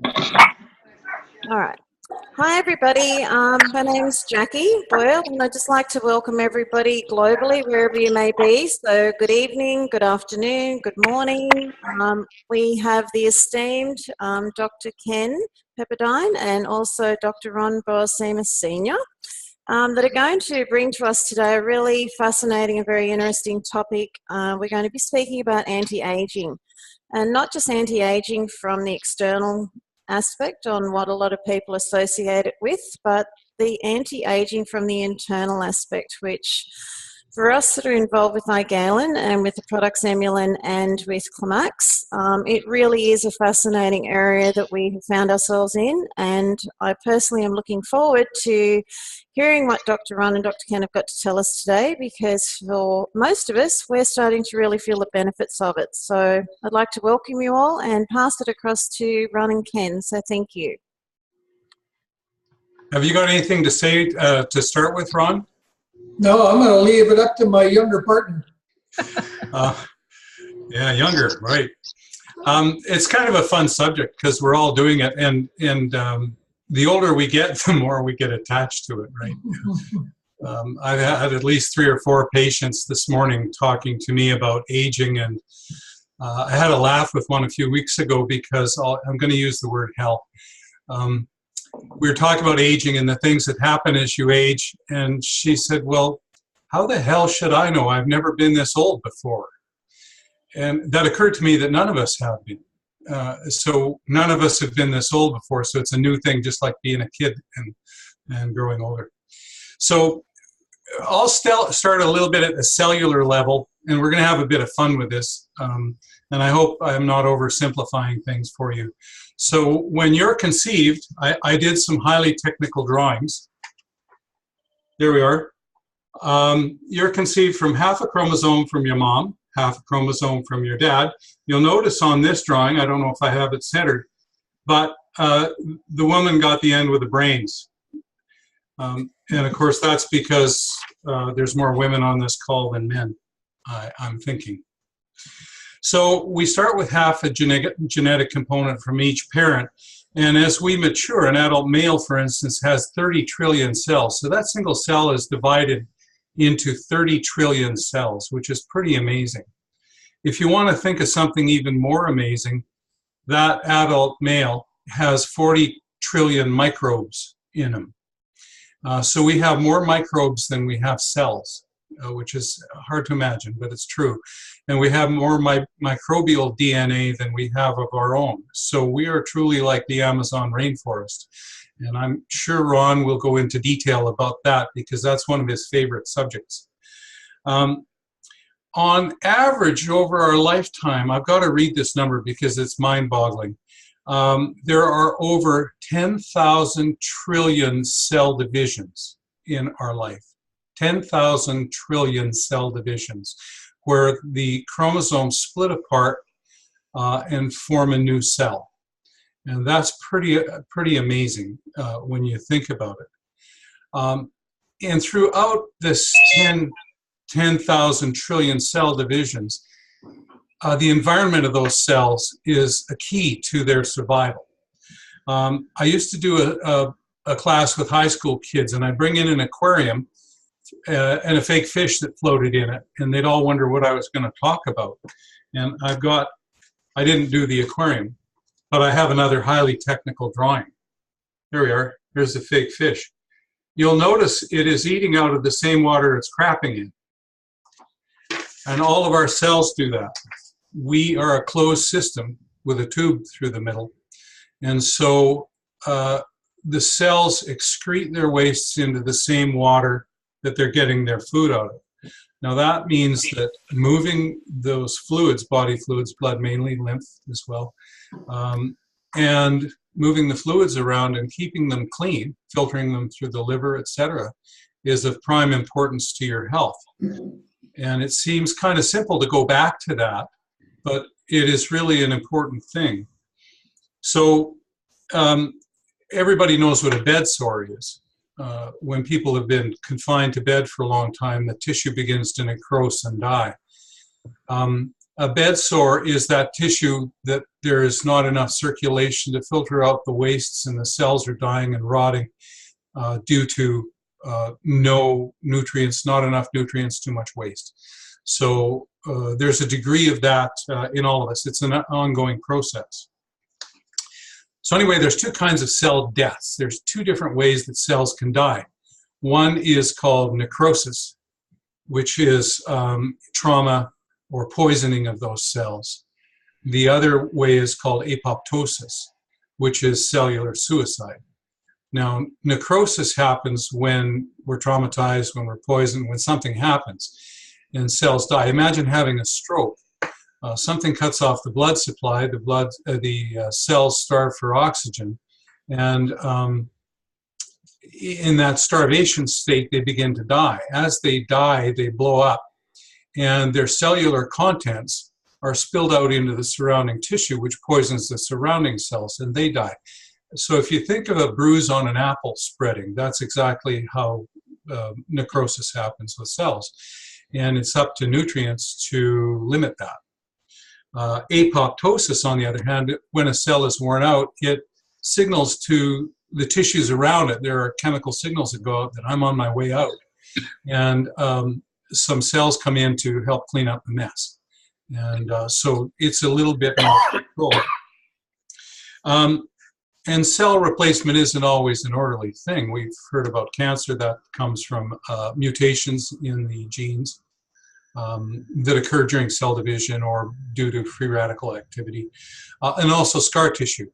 All right. Hi, everybody. My name's Jackie Boyle, and I'd just like to welcome everybody globally, wherever you may be. So, good evening, good afternoon, good morning. We have the esteemed Dr. Ken Pepperdine and also Dr. Ron Boasemus Sr. That are going to bring to us today a really fascinating and very interesting topic. We're going to be speaking about anti-aging, and not just anti-aging from the external aspect on what a lot of people associate it with, but the anti-aging from the internal aspect, which for us that are involved with Igalen and with the products Emulin and with Climax, it really is a fascinating area that we have found ourselves in, and I personally am looking forward to hearing what Dr. Ron and Dr. Ken have got to tell us today, because for most of us, we're starting to really feel the benefits of it. So I'd like to welcome you all and pass it across to Ron and Ken. So thank you. Have you got anything to say to start with, Ron? No, I'm going to leave it up to my younger partner. Yeah, younger, right. It's kind of a fun subject because we're all doing it, and the older we get, the more we get attached to it, right? I've had at least 3 or 4 patients this morning talking to me about aging, and I had a laugh with one a few weeks ago because I'm going to use the word hell. We were talking about aging and the things that happen as you age, and she said, well, how the hell should I know? I've never been this old before. And that occurred to me that none of us have been. So none of us have been this old before, so it's a new thing, just like being a kid and growing older. So I'll start a little bit at the cellular level, and we're going to have a bit of fun with this. And I hope I'm not oversimplifying things for you. So when you're conceived, I did some highly technical drawings. There we are. You're conceived from half a chromosome from your mom, half a chromosome from your dad. You'll notice on this drawing, I don't know if I have it centered, but the woman got the end with the brains. And of course, that's because there's more women on this call than men, I'm thinking. So we start with half a genetic component from each parent. And as we mature, an adult male, for instance, has 30 trillion cells. So that single cell is divided into 30 trillion cells, which is pretty amazing. If you want to think of something even more amazing, that adult male has 40 trillion microbes in him. So we have more microbes than we have cells, which is hard to imagine, but it's true. And we have more microbial DNA than we have of our own. So we are truly like the Amazon rainforest. And I'm sure Ron will go into detail about that because that's one of his favorite subjects. On average, over our lifetime, I've got to read this number because it's mind-boggling. There are over 10,000 trillion cell divisions in our life. 10,000 trillion cell divisions, where the chromosomes split apart and form a new cell. And that's pretty amazing when you think about it. And throughout this 10,000 trillion cell divisions, the environment of those cells is a key to their survival. I used to do a class with high school kids, and I'd bring in an aquarium and a fake fish that floated in it, and they'd all wonder what I was going to talk about. And I didn't do the aquarium, but I have another highly technical drawing. There we are. Here's the fake fish. You'll notice it is eating out of the same water it's crapping in. And all of our cells do that. We are a closed system with a tube through the middle. And so the cells excrete their wastes into the same water that they're getting their food out of. Now that means that moving those fluids, body fluids, blood mainly, lymph as well, and moving the fluids around and keeping them clean, filtering them through the liver, etc., is of prime importance to your health. And it seems kind of simple to go back to that, but it is really an important thing. So everybody knows what a bed sore is. When people have been confined to bed for a long time, the tissue begins to necrose and die. A bed sore is that tissue that there is not enough circulation to filter out the wastes, and the cells are dying and rotting due to no nutrients, not enough nutrients, too much waste. So there's a degree of that in all of us. It's an ongoing process. So anyway, there's two kinds of cell deaths. There's two different ways that cells can die. One is called necrosis, which is trauma or poisoning of those cells. The other way is called apoptosis, which is cellular suicide. Now, necrosis happens when we're traumatized, when we're poisoned, when something happens and cells die. Imagine having a stroke. Something cuts off the blood supply, the cells starve for oxygen, and in that starvation state, they begin to die. As they die, they blow up, and their cellular contents are spilled out into the surrounding tissue, which poisons the surrounding cells, and they die. So if you think of a bruise on an apple spreading, that's exactly how necrosis happens with cells. And it's up to nutrients to limit that. Apoptosis, on the other hand, when a cell is worn out, it signals to the tissues around it. There are chemical signals that go out that I'm on my way out. And some cells come in to help clean up the mess. And so it's a little bit more controlled. And cell replacement isn't always an orderly thing. We've heard about cancer that comes from mutations in the genes that occur during cell division or due to free radical activity. And also scar tissue.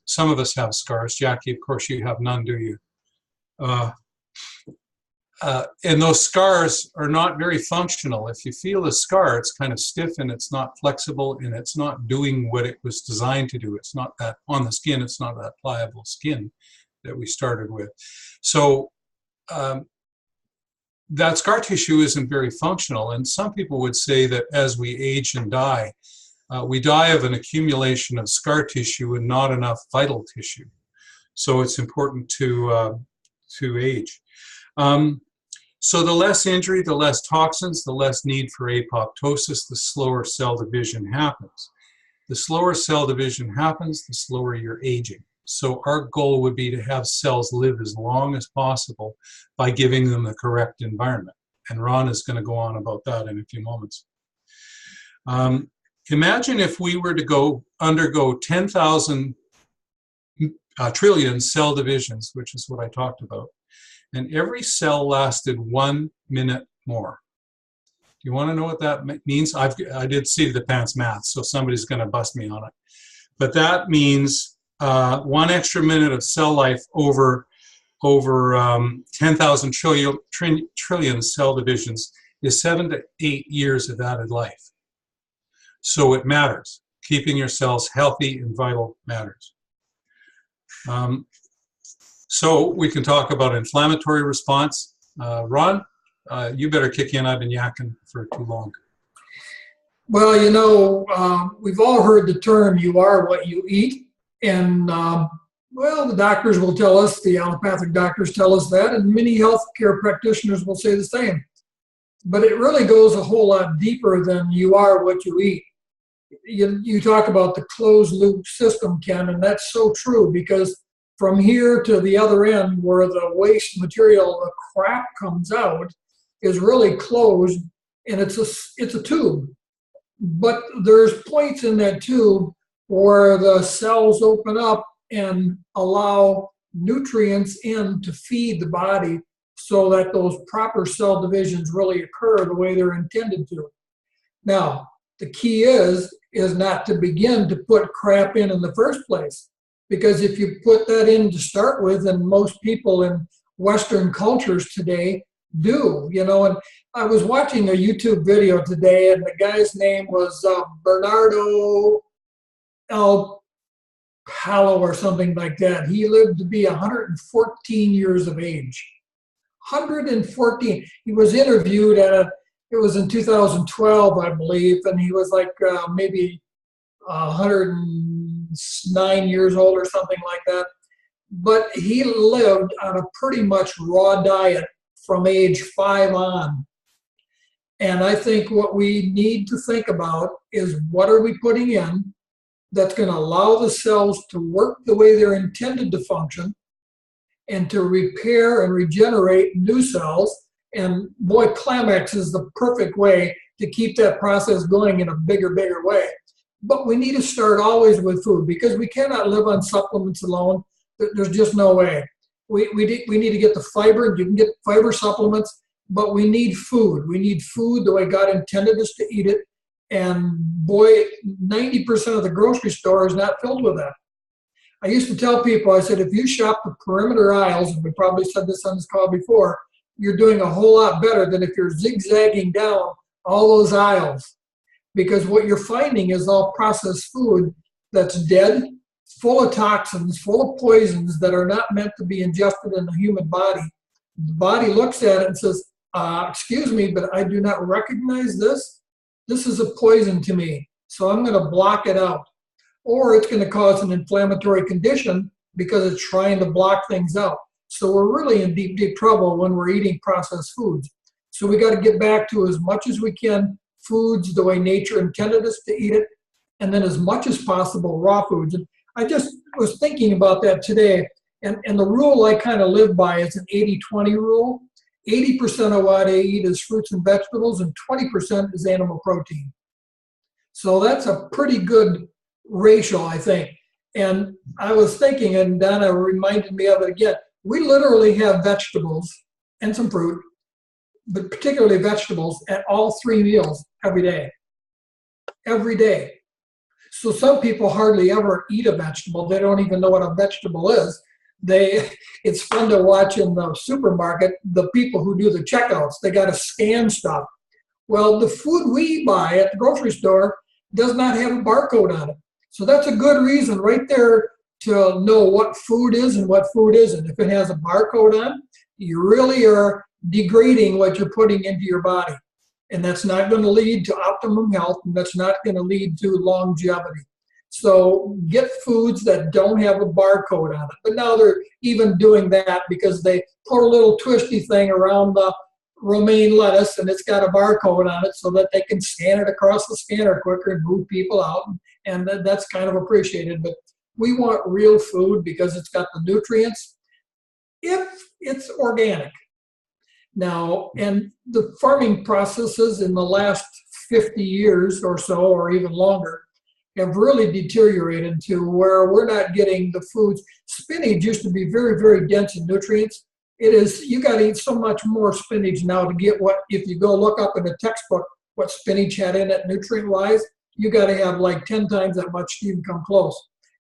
Some of us have scars. Jackie, of course, you have none, do you? And those scars are not very functional. If you feel a scar, it's kind of stiff and it's not flexible and it's not doing what it was designed to do. It's not that on the skin, it's not that pliable skin that we started with. So that scar tissue isn't very functional. And some people would say that as we age and die, we die of an accumulation of scar tissue and not enough vital tissue. So it's important to age. So the less injury, the less toxins, the less need for apoptosis, the slower cell division happens. The slower cell division happens, the slower you're aging. So our goal would be to have cells live as long as possible by giving them the correct environment. And Ron is going to go on about that in a few moments. Imagine if we were to undergo 10,000 trillion cell divisions, which is what I talked about, and every cell lasted 1 minute more. Do you want to know what that means? I did see the pants math, so somebody's going to bust me on it. But that means 1 extra minute of cell life over 10,000 trillion cell divisions is 7 to 8 years of added life. So it matters. Keeping your cells healthy and vital matters. So we can talk about inflammatory response. Ron, you better kick in. I've been yakking for too long. Well, you know, we've all heard the term, you are what you eat. And, well, the doctors will tell us, the allopathic doctors tell us that, and many healthcare practitioners will say the same. But it really goes a whole lot deeper than you are what you eat. You talk about the closed loop system, Ken, and that's so true, because from here to the other end where the waste material, the crap comes out, is really closed, and it's a tube. But there's points in that tube where the cells open up and allow nutrients in to feed the body so that those proper cell divisions really occur the way they're intended to. Now, the key is not to begin to put crap in the first place. Because if you put that in to start with, and most people in Western cultures today do, you know, and I was watching a YouTube video today, and the guy's name was Bernardo El Palo or something like that. He lived to be 114 years of age. 114. He was interviewed it was in 2012, I believe, and he was like maybe 109 years old or something like that. But he lived on a pretty much raw diet from age 5 on. And I think what we need to think about is what are we putting in that's going to allow the cells to work the way they're intended to function and to repair and regenerate new cells. And boy, Climax is the perfect way to keep that process going in a bigger way. But we need to start always with food because we cannot live on supplements alone. There's just no way. We need to get the fiber. You can get fiber supplements, but we need food. We need food the way God intended us to eat it. And boy, 90% of the grocery store is not filled with that. I used to tell people, I said, if you shop the perimeter aisles, and we probably said this on this call before, you're doing a whole lot better than if you're zigzagging down all those aisles. Because what you're finding is all processed food that's dead, full of toxins, full of poisons that are not meant to be ingested in the human body. The body looks at it and says, excuse me, but I do not recognize this. This is a poison to me, so I'm going to block it out. Or it's going to cause an inflammatory condition because it's trying to block things out. So we're really in deep trouble when we're eating processed foods. So we got to get back to as much as we can foods the way nature intended us to eat it, and then as much as possible raw foods. And I just was thinking about that today, and the rule I kind of live by is an 80-20 rule. 80% of what I eat is fruits and vegetables, and 20% is animal protein. So that's a pretty good ratio, I think. And I was thinking, and Donna reminded me of it again, we literally have vegetables and some fruit, but particularly vegetables at all 3 meals every day. Every day. So some people hardly ever eat a vegetable. They don't even know what a vegetable is. It's fun to watch in the supermarket, the people who do the checkouts. They got to scan stuff. Well, the food we buy at the grocery store does not have a barcode on it. So that's a good reason right there to know what food is and what food isn't. If it has a barcode on, you really are degrading what you're putting into your body. And that's not going to lead to optimum health, and that's not going to lead to longevity. So get foods that don't have a barcode on it. But now they're even doing that because they put a little twisty thing around the romaine lettuce and it's got a barcode on it so that they can scan it across the scanner quicker and move people out. And that's kind of appreciated. But we want real food because it's got the nutrients if it's organic. Now, and the farming processes in the last 50 years or so, or even longer, have really deteriorated to where we're not getting the foods. Spinach used to be very dense in nutrients. It is, you got to eat so much more spinach now to get what, if you go look up in a textbook what spinach had in it nutrient-wise, you got to have like 10 times that much to even come close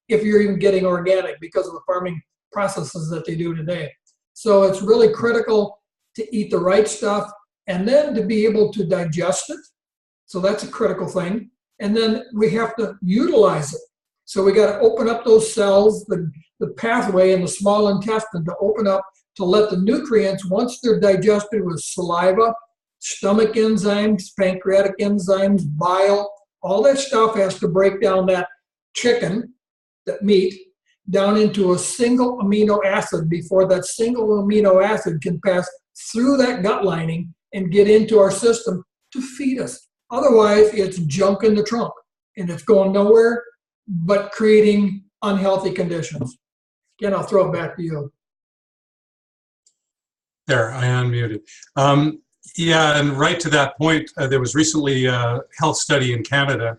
if you're even getting organic because of the farming processes that they do today. So it's really critical to eat the right stuff and then to be able to digest it. So that's a critical thing. And then we have to utilize it. So we got to open up those cells, the pathway in the small intestine to open up to let the nutrients, once they're digested with saliva, stomach enzymes, pancreatic enzymes, bile, all that stuff has to break down that chicken, that meat, down into a single amino acid before that single amino acid can pass through that gut lining and get into our system to feed us. Otherwise, it's junk in the trunk, and it's going nowhere but creating unhealthy conditions. Again, I'll throw it back to you. There, I unmuted. Yeah, and right to that point, there was recently a health study in Canada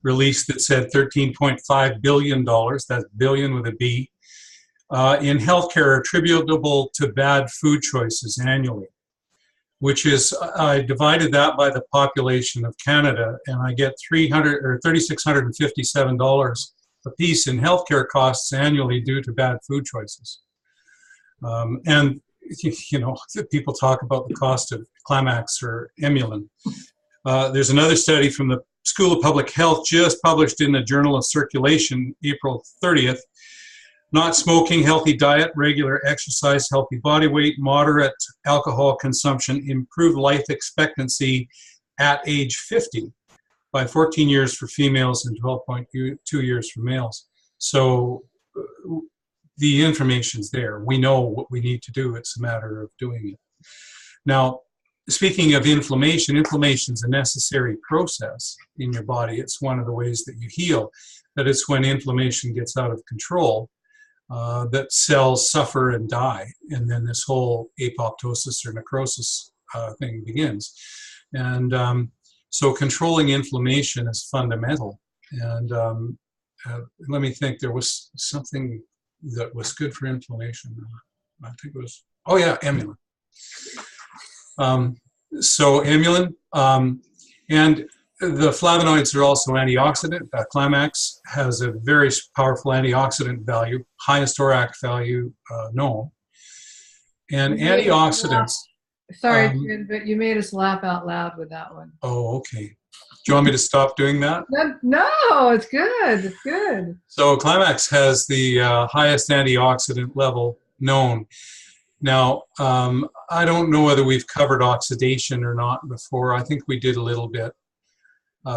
released that said $13.5 billion, that's billion with a B, in healthcare attributable to bad food choices annually, which is, I divided that by the population of Canada, and I get $3,657 a piece in healthcare costs annually due to bad food choices. And you know, people talk about the cost of Climax or Emulin. There's another study from the School of Public Health just published in the Journal of Circulation, April 30th. Not smoking, healthy diet, regular exercise, healthy body weight, moderate alcohol consumption, improved life expectancy at age 50 by 14 years for females and 12.2 years for males. So the information's there. We know what we need to do. It's a matter of doing it. Now, speaking of inflammation, inflammation is a necessary process in your body. It's one of the ways that you heal. That it's when inflammation gets out of control that cells suffer and die, and then this whole apoptosis or necrosis thing begins. And so controlling inflammation is fundamental. And let me think, there was something that was good for inflammation. I think it was, oh yeah, amylin. So amylin, and the flavonoids are also antioxidant. Climax has a very powerful antioxidant value, highest ORAC value known. And antioxidants. Sorry, but you made us laugh out loud with that one. Oh, okay. Do you want me to stop doing that? No, it's good. It's good. So Climax has the highest antioxidant level known. Now, I don't know whether we've covered oxidation or not before. I think we did a little bit.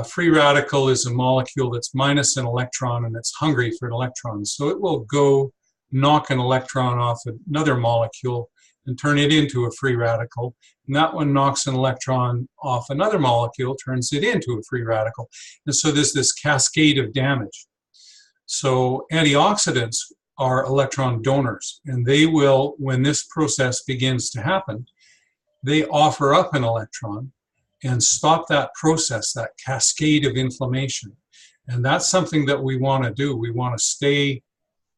Free radical is a molecule that's minus an electron and it's hungry for an electron. So it will go knock an electron off another molecule and turn it into a free radical. And that one knocks an electron off another molecule, turns it into a free radical. And so there's this cascade of damage. So antioxidants are electron donors, and they will, when this process begins to happen, they offer up an electron and stop that process, that cascade of inflammation. And that's something that we want to do. We want to stay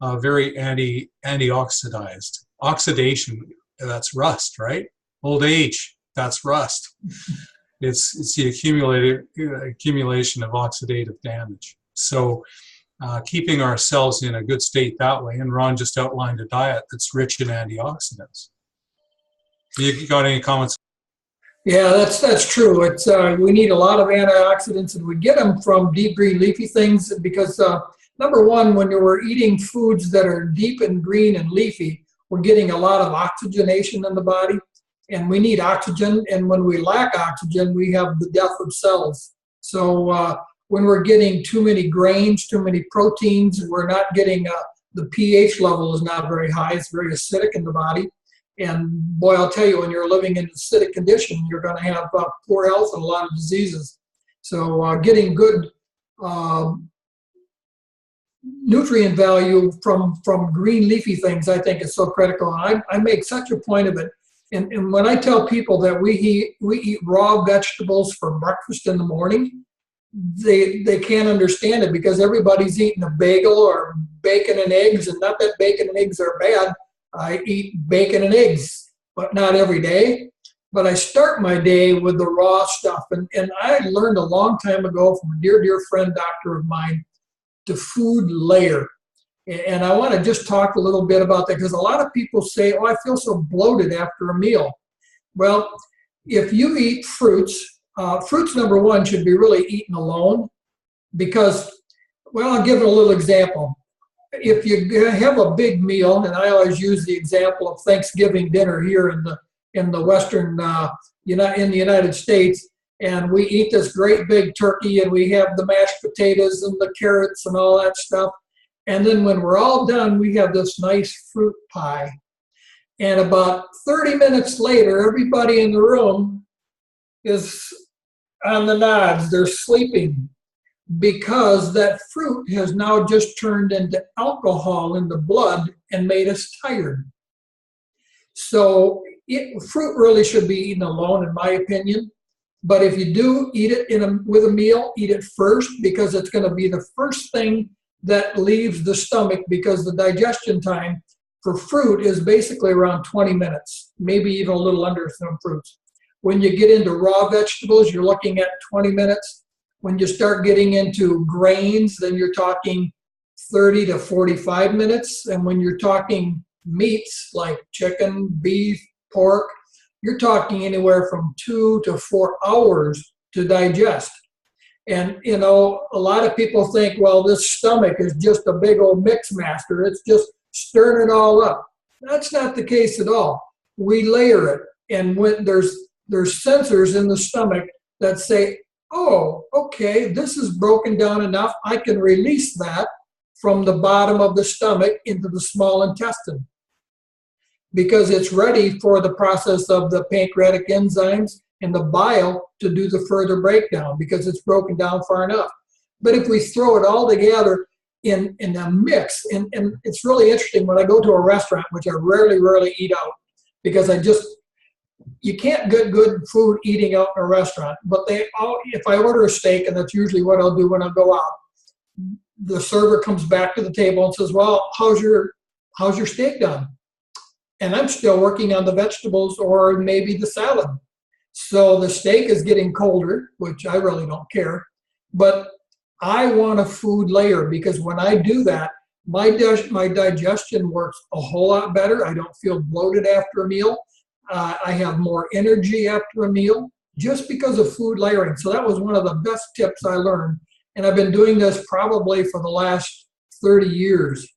very antioxidized. Oxidation, that's rust, right? Old age, that's rust. It's the accumulation of oxidative damage. So keeping our cells in a good state that way, and Ron just outlined a diet that's rich in antioxidants. You got any comments? Yeah, that's true. It's we need a lot of antioxidants, and we get them from deep green leafy things because number one, when we're eating foods that are deep and green and leafy, we're getting a lot of oxygenation in the body, and we need oxygen. And when we lack oxygen, we have the death of cells. So when we're getting too many grains, too many proteins, we're not getting the pH level is not very high. It's very acidic in the body. And boy, I'll tell you, when you're living in an acidic condition, you're going to have poor health and a lot of diseases. So getting good nutrient value from green leafy things, I think, is so critical. And I make such a point of it. And when I tell people that we eat raw vegetables for breakfast in the morning, they can't understand it because everybody's eating a bagel or bacon and eggs, and not that bacon and eggs are bad. I eat bacon and eggs, but not every day. But I start my day with the raw stuff. And I learned a long time ago from a dear, dear friend, doctor of mine, to food layer. And I want to just talk a little bit about that because a lot of people say, oh, I feel so bloated after a meal. Well, if you eat fruits, fruits, number one, should be really eaten alone because, well, I'll give it a little example. If you have a big meal, and I always use the example of Thanksgiving dinner here in the Western, in the United States, and we eat this great big turkey, and we have the mashed potatoes and the carrots and all that stuff, and then when we're all done, we have this nice fruit pie, and about 30 minutes later, everybody in the room is on the nods. They're sleeping. Because that fruit has now just turned into alcohol in the blood and made us tired. So fruit really should be eaten alone, in my opinion. But if you do eat it with a meal, eat it first because it's going to be the first thing that leaves the stomach because the digestion time for fruit is basically around 20 minutes, maybe even a little under some fruits. When you get into raw vegetables, you're looking at 20 minutes. When you start getting into grains, then you're talking 30 to 45 minutes. And when you're talking meats like chicken, beef, pork, you're talking anywhere from 2 to 4 hours to digest. And, you know, a lot of people think, well, this stomach is just a big old mix master. It's just stirring it all up. That's not the case at all. We layer it. And when there's sensors in the stomach that say, oh, okay, this is broken down enough. I can release that from the bottom of the stomach into the small intestine because it's ready for the process of the pancreatic enzymes and the bile to do the further breakdown because it's broken down far enough. But if we throw it all together in a mix, and it's really interesting when I go to a restaurant, which I rarely eat out because you can't get good food eating out in a restaurant, but if I order a steak, and that's usually what I'll do when I go out, the server comes back to the table and says, well, how's your steak done? And I'm still working on the vegetables or maybe the salad. So the steak is getting colder, which I really don't care, but I want a food layer because when I do that, my digestion works a whole lot better. I don't feel bloated after a meal. I have more energy after a meal just because of food layering. So that was one of the best tips I learned. And I've been doing this probably for the last 30 years.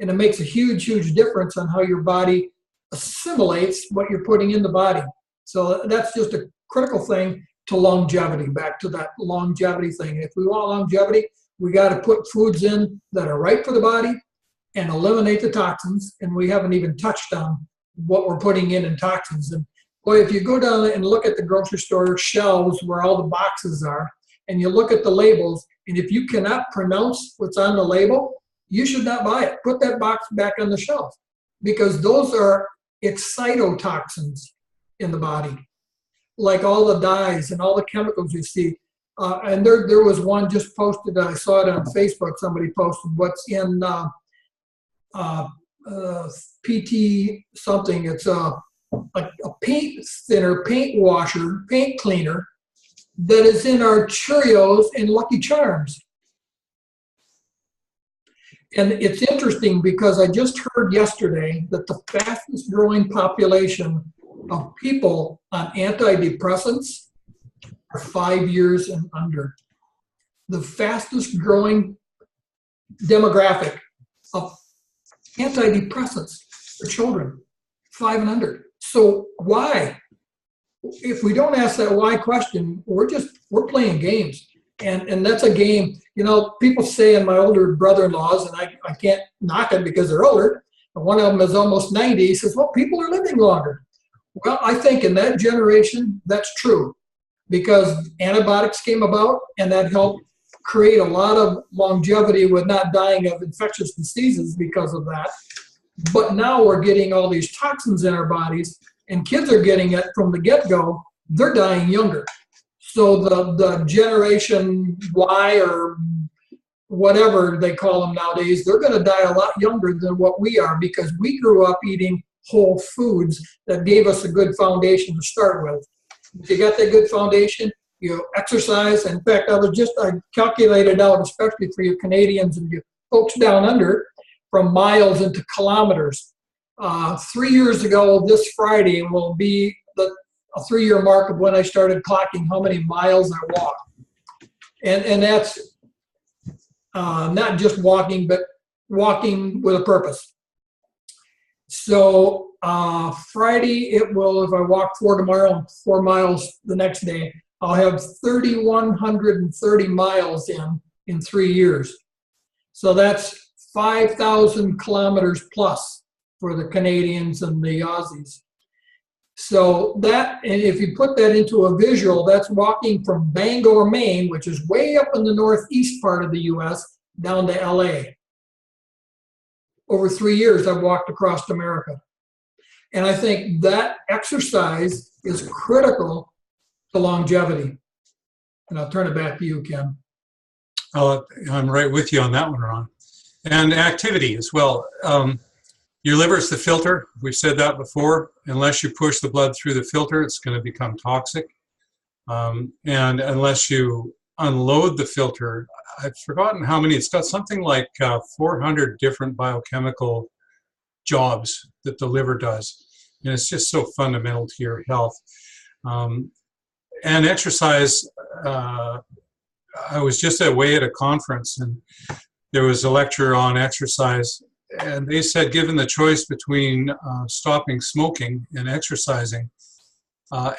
And it makes a huge difference on how your body assimilates what you're putting in the body. So that's just a critical thing to longevity, back to that longevity thing. If we want longevity, we got to put foods in that are right for the body and eliminate the toxins. And we haven't even touched on what we're putting in toxins. And boy, if you go down and look at the grocery store shelves where all the boxes are, and you look at the labels, and if you cannot pronounce what's on the label, you should not buy it. Put that box back on the shelf because those are excitotoxins in the body, like all the dyes and all the chemicals you see. And there was one just posted, I saw it on Facebook, somebody posted what's in PT something. It's a paint thinner, paint washer, paint cleaner that is in our Cheerios and Lucky Charms. And it's interesting because I just heard yesterday that the fastest growing population of people on antidepressants are 5 years and under. The fastest growing demographic of antidepressants for children, 5 and under. So why? If we don't ask that why question, we're playing games. And that's a game, people say, and my older brother-in-laws, and I can't knock them because they're older, but one of them is almost 90, he says, well, people are living longer. Well, I think in that generation, that's true because antibiotics came about and that helped create a lot of longevity with not dying of infectious diseases because of that. But now we're getting all these toxins in our bodies and kids are getting it from the get-go, they're dying younger. So the generation Y or whatever they call them nowadays, they're going to die a lot younger than what we are because we grew up eating whole foods that gave us a good foundation to start with. If you got that good foundation, you exercise. In fact, I calculated out, especially for you Canadians and you folks down under, from miles into kilometers. 3 years ago, this Friday will be a 3-year mark of when I started clocking how many miles I walked. And that's not just walking, but walking with a purpose. So Friday, it will, if I walk 4 tomorrow and 4 miles the next day, I'll have 3,130 miles in 3 years. So that's 5,000 kilometers plus for the Canadians and the Aussies. So that, and if you put that into a visual, that's walking from Bangor, Maine, which is way up in the northeast part of the US, down to LA. Over 3 years, I've walked across America. And I think that exercise is critical to longevity. And I'll turn it back to you, Ken. I'm right with you on that one, Ron. And activity as well. Your liver is the filter. We've said that before. Unless you push the blood through the filter, it's going to become toxic. And unless you unload the filter, I've forgotten how many. It's got something like 400 different biochemical jobs that the liver does. And it's just so fundamental to your health. And exercise, I was just away at a conference and there was a lecture on exercise. And they said, given the choice between stopping smoking and exercising,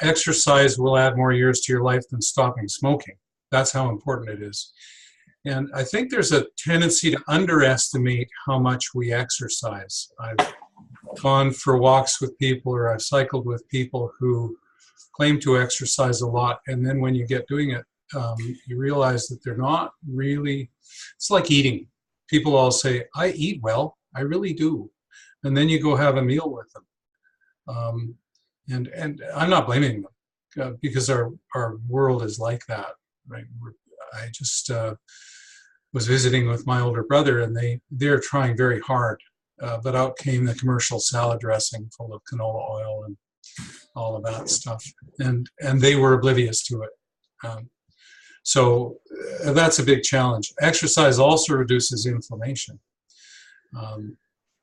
exercise will add more years to your life than stopping smoking. That's how important it is. And I think there's a tendency to underestimate how much we exercise. I've gone for walks with people or I've cycled with people who claim to exercise a lot, and then when you get doing it, you realize that they're not really. It's like eating. People all say, I eat well, I really do. And then you go have a meal with them. And I'm not blaming them because our world is like that, right? I just was visiting with my older brother, and they're trying very hard, but out came the commercial salad dressing full of canola oil and all of that stuff. And they were oblivious to it. So that's a big challenge. Exercise also reduces inflammation.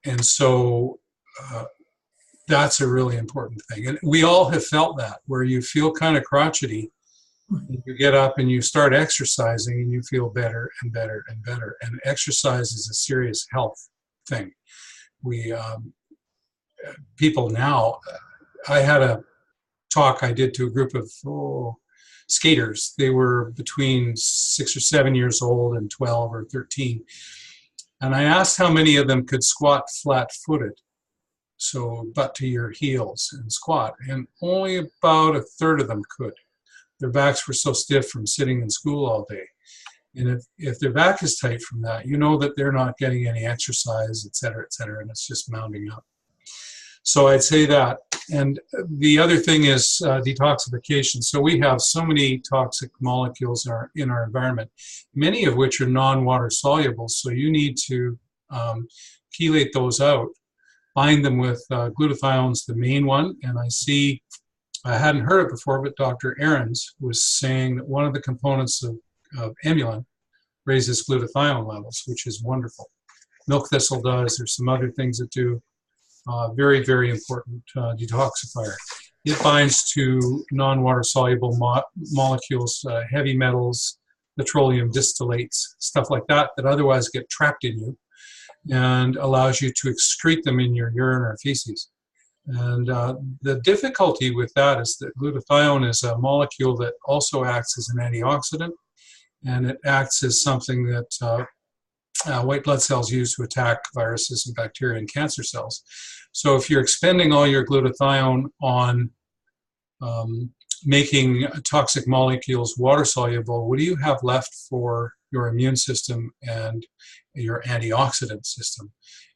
And so that's a really important thing. And we all have felt that, where you feel kind of crotchety. You get up and you start exercising and you feel better and better and better. And exercise is a serious health thing. People now, I had a talk I did to a group of skaters. They were between 6 or 7 years old and 12 or 13. And I asked how many of them could squat flat-footed, so butt to your heels and squat, and only about a third of them could. Their backs were so stiff from sitting in school all day. And if their back is tight from that, you know that they're not getting any exercise, et cetera, and it's just mounting up. So I'd say that. And the other thing is detoxification. So we have so many toxic molecules in our environment, many of which are non-water soluble. So you need to chelate those out, bind them with glutathione's the main one. And I hadn't heard it before, but Dr. Ahrens was saying that one of the components of Emulin raises glutathione levels, which is wonderful. Milk thistle does. There's some other things that do. Very, very important detoxifier. It binds to non-water soluble molecules, heavy metals, petroleum distillates, stuff like that otherwise get trapped in you, and allows you to excrete them in your urine or feces. And the difficulty with that is that glutathione is a molecule that also acts as an antioxidant, and it acts as something that white blood cells use to attack viruses and bacteria and cancer cells. So if you're expending all your glutathione on making toxic molecules water soluble, what do you have left for your immune system and your antioxidant system?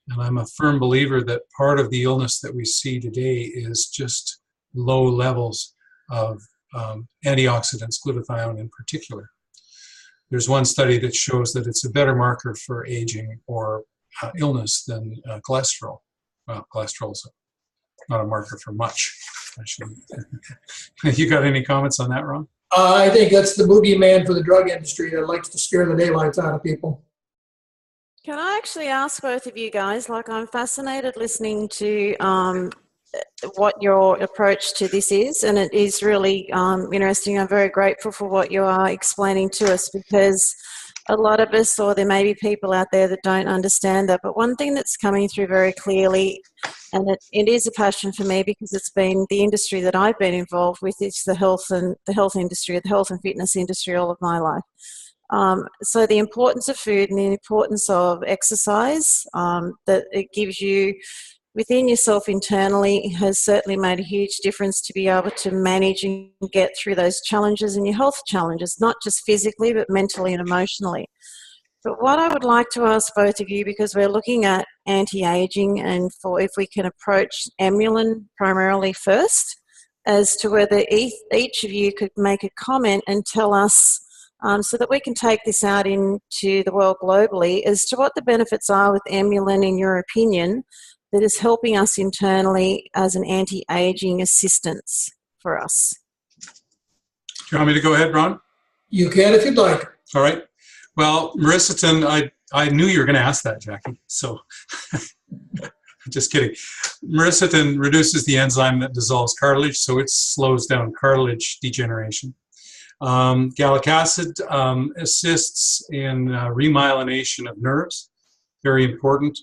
And I'm a firm believer that part of the illness that we see today is just low levels of antioxidants, glutathione in particular. There's one study that shows that it's a better marker for aging or illness than cholesterol. Well, cholesterol is not a marker for much. You got any comments on that, Ron? I think that's the boogeyman for the drug industry that likes to scare the daylights out of people. Can I actually ask both of you guys, like I'm fascinated listening to what your approach to this is, and it is really interesting. I'm very grateful for what you are explaining to us, because a lot of us, or there may be people out there that don't understand that, but one thing that's coming through very clearly, and it is a passion for me because it's been the industry that I've been involved with, it's the health industry, the health and fitness industry all of my life. So the importance of food and the importance of exercise that it gives you within yourself internally has certainly made a huge difference to be able to manage and get through those challenges and your health challenges, not just physically, but mentally and emotionally. But what I would like to ask both of you, because we're looking at anti-aging, and for if we can approach Emulin primarily first, as to whether each of you could make a comment and tell us, so that we can take this out into the world globally, as to what the benefits are with Emulin, in your opinion, that is helping us internally as an anti-aging assistance for us. Do you want me to go ahead, Ron? You can if you'd like. All right. Well, Miricetin, I knew you were going to ask that, Jackie. So, just kidding. Miricetin reduces the enzyme that dissolves cartilage, so it slows down cartilage degeneration. Gallic acid assists in remyelination of nerves, very important.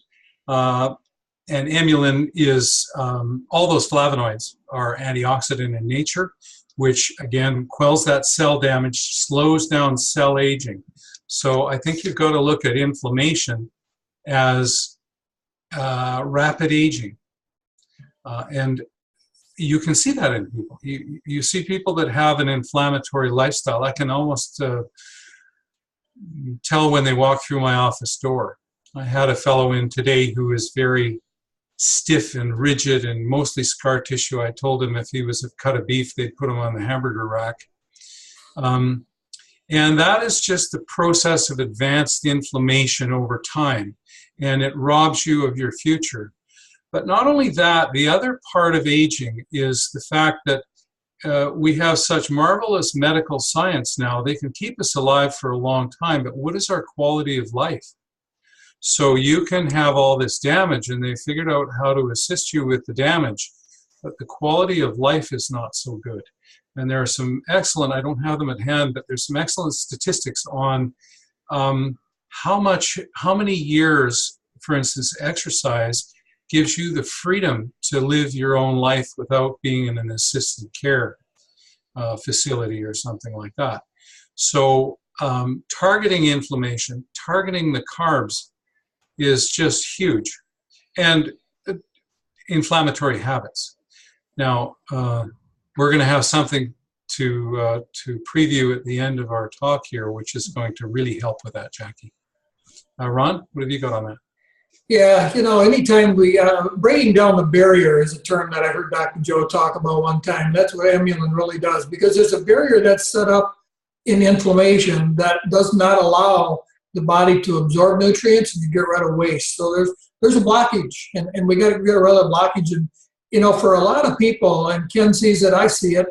And Emulin is, all those flavonoids are antioxidant in nature, which again quells that cell damage, slows down cell aging. So I think you've got to look at inflammation as rapid aging. And you can see that in people. You see people that have an inflammatory lifestyle. I can almost tell when they walk through my office door. I had a fellow in today who is very stiff and rigid and mostly scar tissue. I told him if he was a cut of beef, they'd put him on the hamburger rack. And that is just the process of advanced inflammation over time, and it robs you of your future. But not only that, the other part of aging is the fact that we have such marvelous medical science now. They can keep us alive for a long time, but what is our quality of life? So you can have all this damage, and they figured out how to assist you with the damage, but the quality of life is not so good. And there are some excellent, I don't have them at hand, but there's some excellent statistics on how many years, for instance, exercise gives you the freedom to live your own life without being in an assisted care facility or something like that. So targeting inflammation, targeting the carbs is just huge. And inflammatory habits. Now, we're going to have something to preview at the end of our talk here, which is going to really help with that, Jackie. Ron, what have you got on that? Yeah, anytime we, breaking down the barrier is a term that I heard Dr. Joe talk about one time. That's what Emulin really does, because there's a barrier that's set up in inflammation that does not allow the body to absorb nutrients and to get rid of waste. So there's a blockage, and we got to get rid of blockage. And, for a lot of people, and Ken sees it, I see it,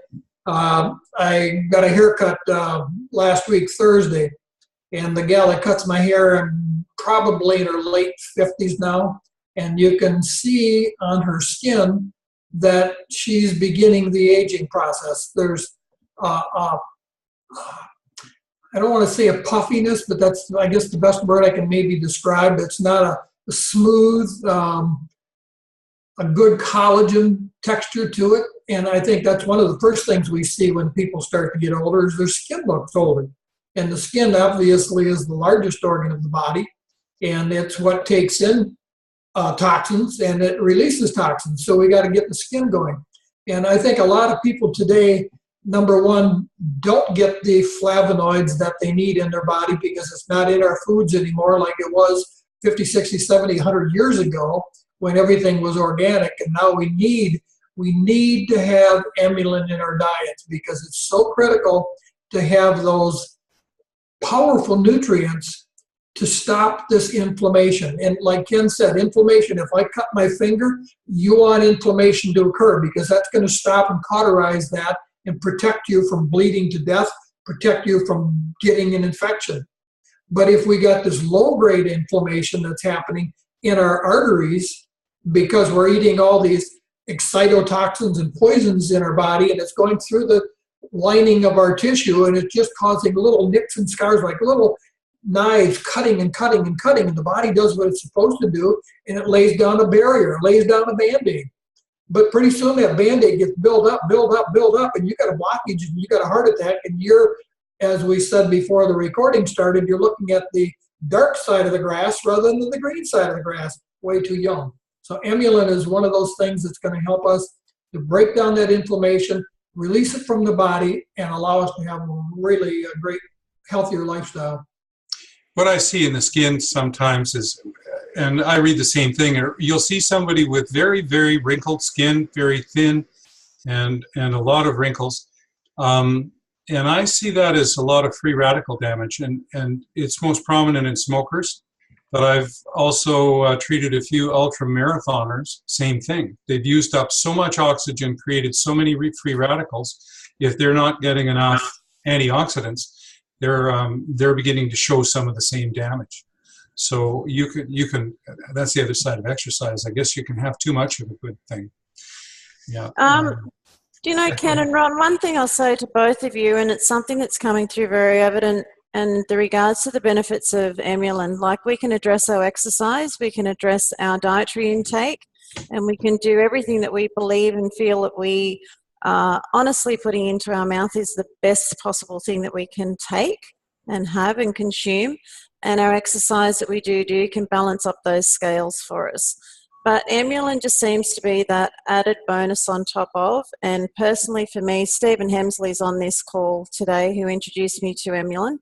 I got a haircut last week, Thursday, and the gal that cuts my hair, probably in her late 50s now, and you can see on her skin that she's beginning the aging process. There's, I don't want to say a puffiness, but that's, I guess, the best word I can maybe describe. It's not a smooth, a good collagen texture to it. And I think that's one of the first things we see when people start to get older is their skin looks older. And the skin obviously is the largest organ of the body. And it's what takes in toxins and it releases toxins. So we got to get the skin going. And I think a lot of people today, number one, don't get the flavonoids that they need in their body because it's not in our foods anymore like it was 50, 60, 70, 100 years ago when everything was organic. And now we need to have Emulin in our diets because it's so critical to have those powerful nutrients to stop this inflammation. And like Ken said, inflammation, if I cut my finger, you want inflammation to occur because that's going to stop and cauterize that and protect you from bleeding to death, protect you from getting an infection. But if we got this low-grade inflammation that's happening in our arteries because we're eating all these excitotoxins and poisons in our body and it's going through the lining of our tissue and it's just causing little nicks and scars like little knives cutting and cutting and cutting, and the body does what it's supposed to do and it lays down a barrier, lays down a Band-Aid. But pretty soon that Band-Aid gets built up, and you got a blockage and you got a heart attack, and you're, as we said before the recording started, you're looking at the dark side of the grass rather than the green side of the grass, way too young. So Emulin is one of those things that's going to help us to break down that inflammation, release it from the body, and allow us to have really a great, healthier lifestyle. What I see in the skin sometimes is, and I read the same thing, you'll see somebody with very, very wrinkled skin, very thin, and a lot of wrinkles. And I see that as a lot of free radical damage, and it's most prominent in smokers. But I've also treated a few ultra marathoners, same thing. They've used up so much oxygen, created so many free radicals. If they're not getting enough antioxidants, they're beginning to show some of the same damage. So you can that's the other side of exercise. I guess you can have too much of a good thing. Yeah. Do you know, Ken and Ron, one thing I'll say to both of you, and it's something that's coming through very evident in the regards to the benefits of Emulin. Like, we can address our exercise, we can address our dietary intake, and we can do everything that we believe and feel that we honestly putting into our mouth is the best possible thing that we can take and have and consume. And our exercise that we do can balance up those scales for us. But Emulin just seems to be that added bonus on top of. And personally for me, Stephen Hemsley's on this call today, who introduced me to Emulin.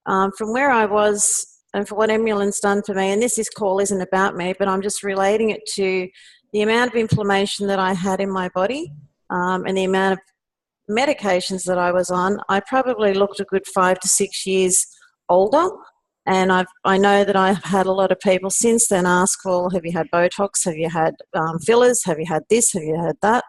From where I was and for what Emulin's done for me, and this call isn't about me, but I'm just relating it to the amount of inflammation that I had in my body and the amount of medications that I was on. I probably looked a good 5 to 6 years older. And I know that I've had a lot of people since then ask, well, have you had Botox? Have you had fillers? Have you had this? Have you had that?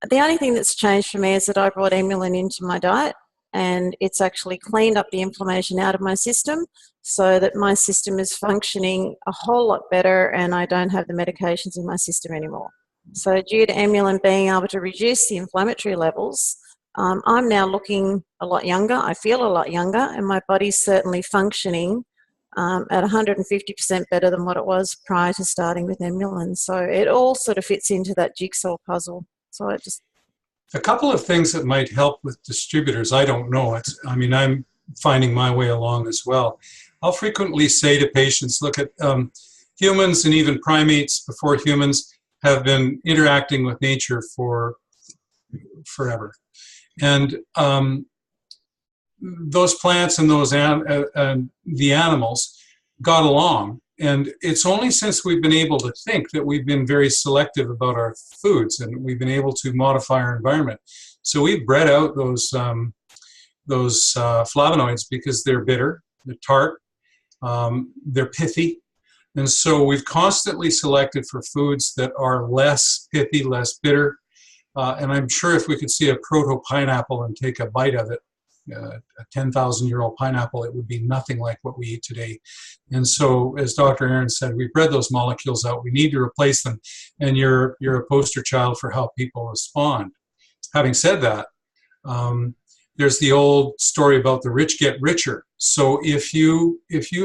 The only thing that's changed for me is that I brought Emulin into my diet, and it's actually cleaned up the inflammation out of my system so that my system is functioning a whole lot better and I don't have the medications in my system anymore. So due to Emulin being able to reduce the inflammatory levels, I'm now looking a lot younger. I feel a lot younger, and my body's certainly functioning at 150% better than what it was prior to starting with Emulin. So it all sort of fits into that jigsaw puzzle. So it just... A couple of things that might help with distributors, I don't know. I'm finding my way along as well. I'll frequently say to patients, look at humans and even primates before humans have been interacting with nature for forever. And those plants and the animals got along. And it's only since we've been able to think that we've been very selective about our foods, and we've been able to modify our environment. So we've bred out those flavonoids because they're bitter, they're tart, they're pithy. And so we've constantly selected for foods that are less pithy, less bitter. And I'm sure if we could see a proto-pineapple and take a bite of it, a 10,000-year-old pineapple, it would be nothing like what we eat today. And so, as Dr. Aaron said, we bred those molecules out. We need to replace them. And you're a poster child for how people respond. Having said that, there's the old story about the rich get richer. So if you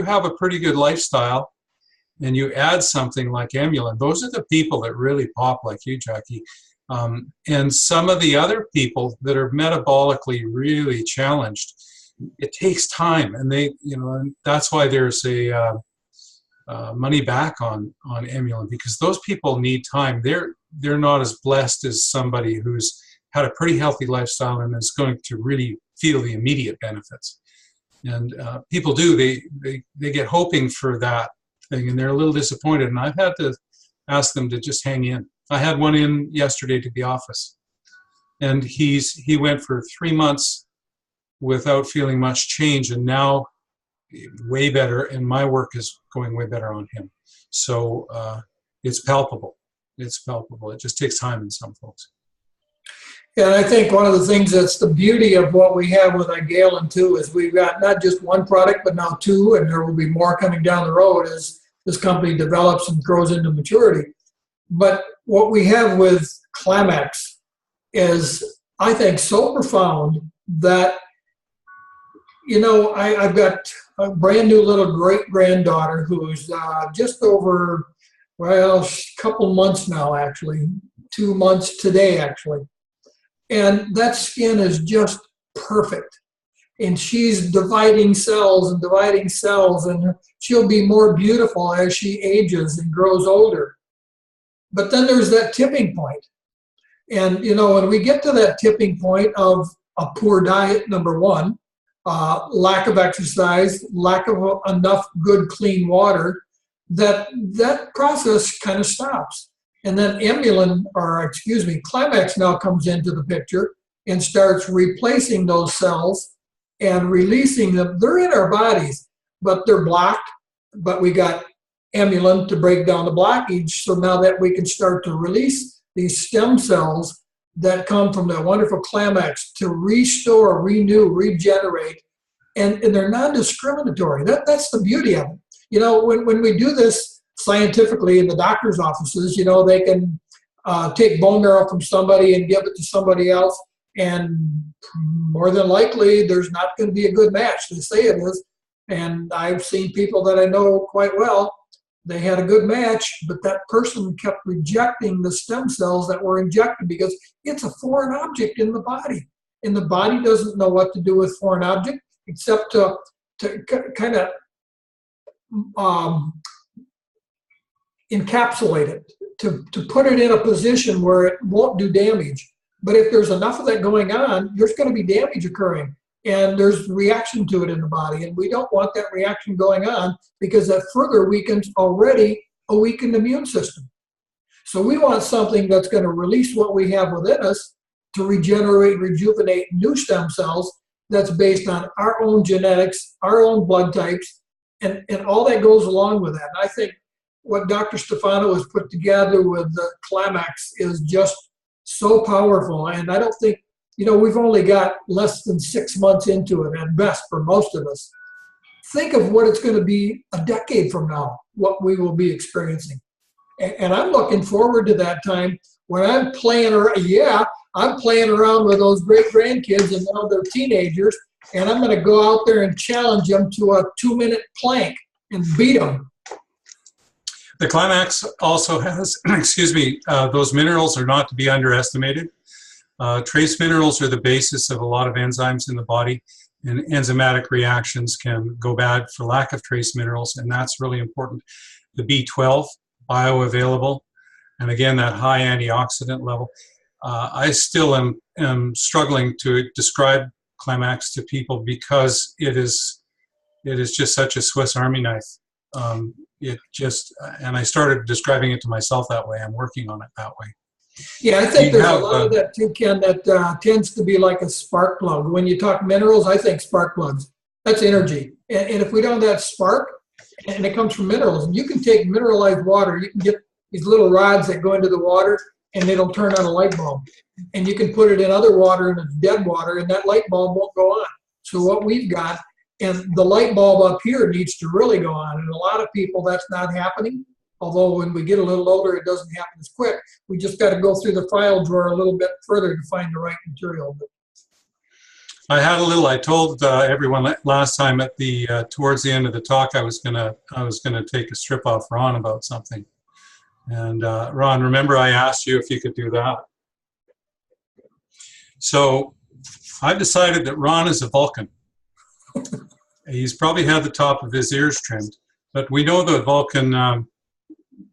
have a pretty good lifestyle and you add something like Emulin, those are the people that really pop, like you, Jackie. And some of the other people that are metabolically really challenged, it takes time, and and that's why there's a money back on Emulin, because those people need time. They're not as blessed as somebody who's had a pretty healthy lifestyle and is going to really feel the immediate benefits. And people do, they get hoping for that thing, and they're a little disappointed. And I've had to ask them to just hang in. I had one in yesterday to the office, and he went for 3 months without feeling much change, and now way better, and my work is going way better on him. So it's palpable. It's palpable. It just takes time in some folks. Yeah, and I think one of the things that's the beauty of what we have with Igalin too is we've got not just one product, but now two, and there will be more coming down the road as this company develops and grows into maturity. But what we have with Climax is, I think, so profound that, I've got a brand new little great-granddaughter who's just over, a couple months now, actually, 2 months today, actually. And that skin is just perfect. And she's dividing cells, and she'll be more beautiful as she ages and grows older. But then there's that tipping point. And, when we get to that tipping point of a poor diet, number one, lack of exercise, lack of enough good, clean water, that process kind of stops. And then Climax now comes into the picture and starts replacing those cells and releasing them. They're in our bodies, but they're blocked. But we got Emulin to break down the blockage, so now that we can start to release these stem cells that come from that wonderful Climax to restore, renew, regenerate, and they're non-discriminatory. That's the beauty of it. When we do this scientifically in the doctor's offices, they can take bone marrow from somebody and give it to somebody else, and more than likely there's not going to be a good match. They say it is, and I've seen people that I know quite well. They had a good match, but that person kept rejecting the stem cells that were injected because it's a foreign object in the body. And the body doesn't know what to do with foreign object except to kind of encapsulate it, to put it in a position where it won't do damage. But if there's enough of that going on, there's going to be damage occurring. And there's reaction to it in the body. And we don't want that reaction going on because that further weakens already a weakened immune system. So we want something that's going to release what we have within us to regenerate, rejuvenate new stem cells that's based on our own genetics, our own blood types, and all that goes along with that. And I think what Dr. Stefano has put together with the Climax is just so powerful. And I don't think, we've only got less than 6 months into it at best for most of us. Think of what it's going to be a decade from now, what we will be experiencing. And I'm looking forward to that time when I'm playing around. Yeah, I'm playing around with those great grandkids and now they're teenagers, and I'm going to go out there and challenge them to a 2-minute plank and beat them. The Climax also has, those minerals are not to be underestimated. Trace minerals are the basis of a lot of enzymes in the body, and enzymatic reactions can go bad for lack of trace minerals, and that's really important. The B12, bioavailable, and again, that high antioxidant level. I still am struggling to describe Climax to people because it is just such a Swiss Army knife. And I started describing it to myself that way. I'm working on it that way. Yeah, I think there's a lot of that too, Ken, that tends to be like a spark plug. When you talk minerals, I think spark plugs. That's energy. And if we don't have that spark, and it comes from minerals, and you can take mineralized water, you can get these little rods that go into the water, and it'll turn on a light bulb. And you can put it in other water, and it's dead water, and that light bulb won't go on. So what we've got, and the light bulb up here needs to really go on. And a lot of people, that's not happening. Although when we get a little older, it doesn't happen as quick. We just got to go through the file drawer a little bit further to find the right material. I told everyone last time at the towards the end of the talk, I was gonna take a strip off Ron about something. And Ron, remember I asked you if you could do that. So I've decided that Ron is a Vulcan. He's probably had the top of his ears trimmed, but we know the Vulcan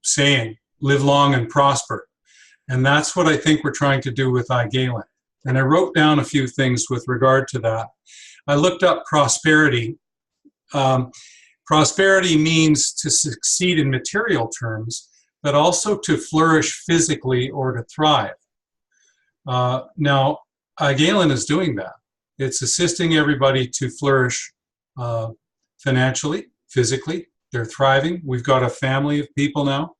saying, live long and prosper. And that's what I think we're trying to do with iGalen. And I wrote down a few things with regard to that. I looked up prosperity. Prosperity means to succeed in material terms, but also to flourish physically or to thrive. Now, iGalen is doing that. It's assisting everybody to flourish financially, physically. They're thriving. We've got a family of people now.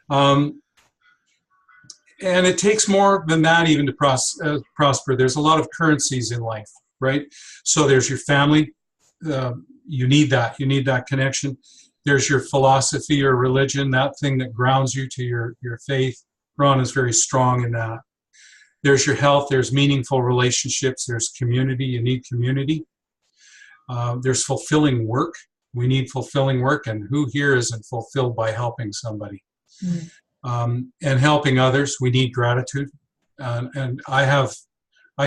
And it takes more than that even to prosper. There's a lot of currencies in life, right? So there's your family. You need that. You need that connection. There's your philosophy or religion, that thing that grounds you to your faith. Ron is very strong in that. There's your health. There's meaningful relationships. There's community. You need community. There's fulfilling work. We need fulfilling work, and who here isn't fulfilled by helping somebody? And helping others, we need gratitude. And I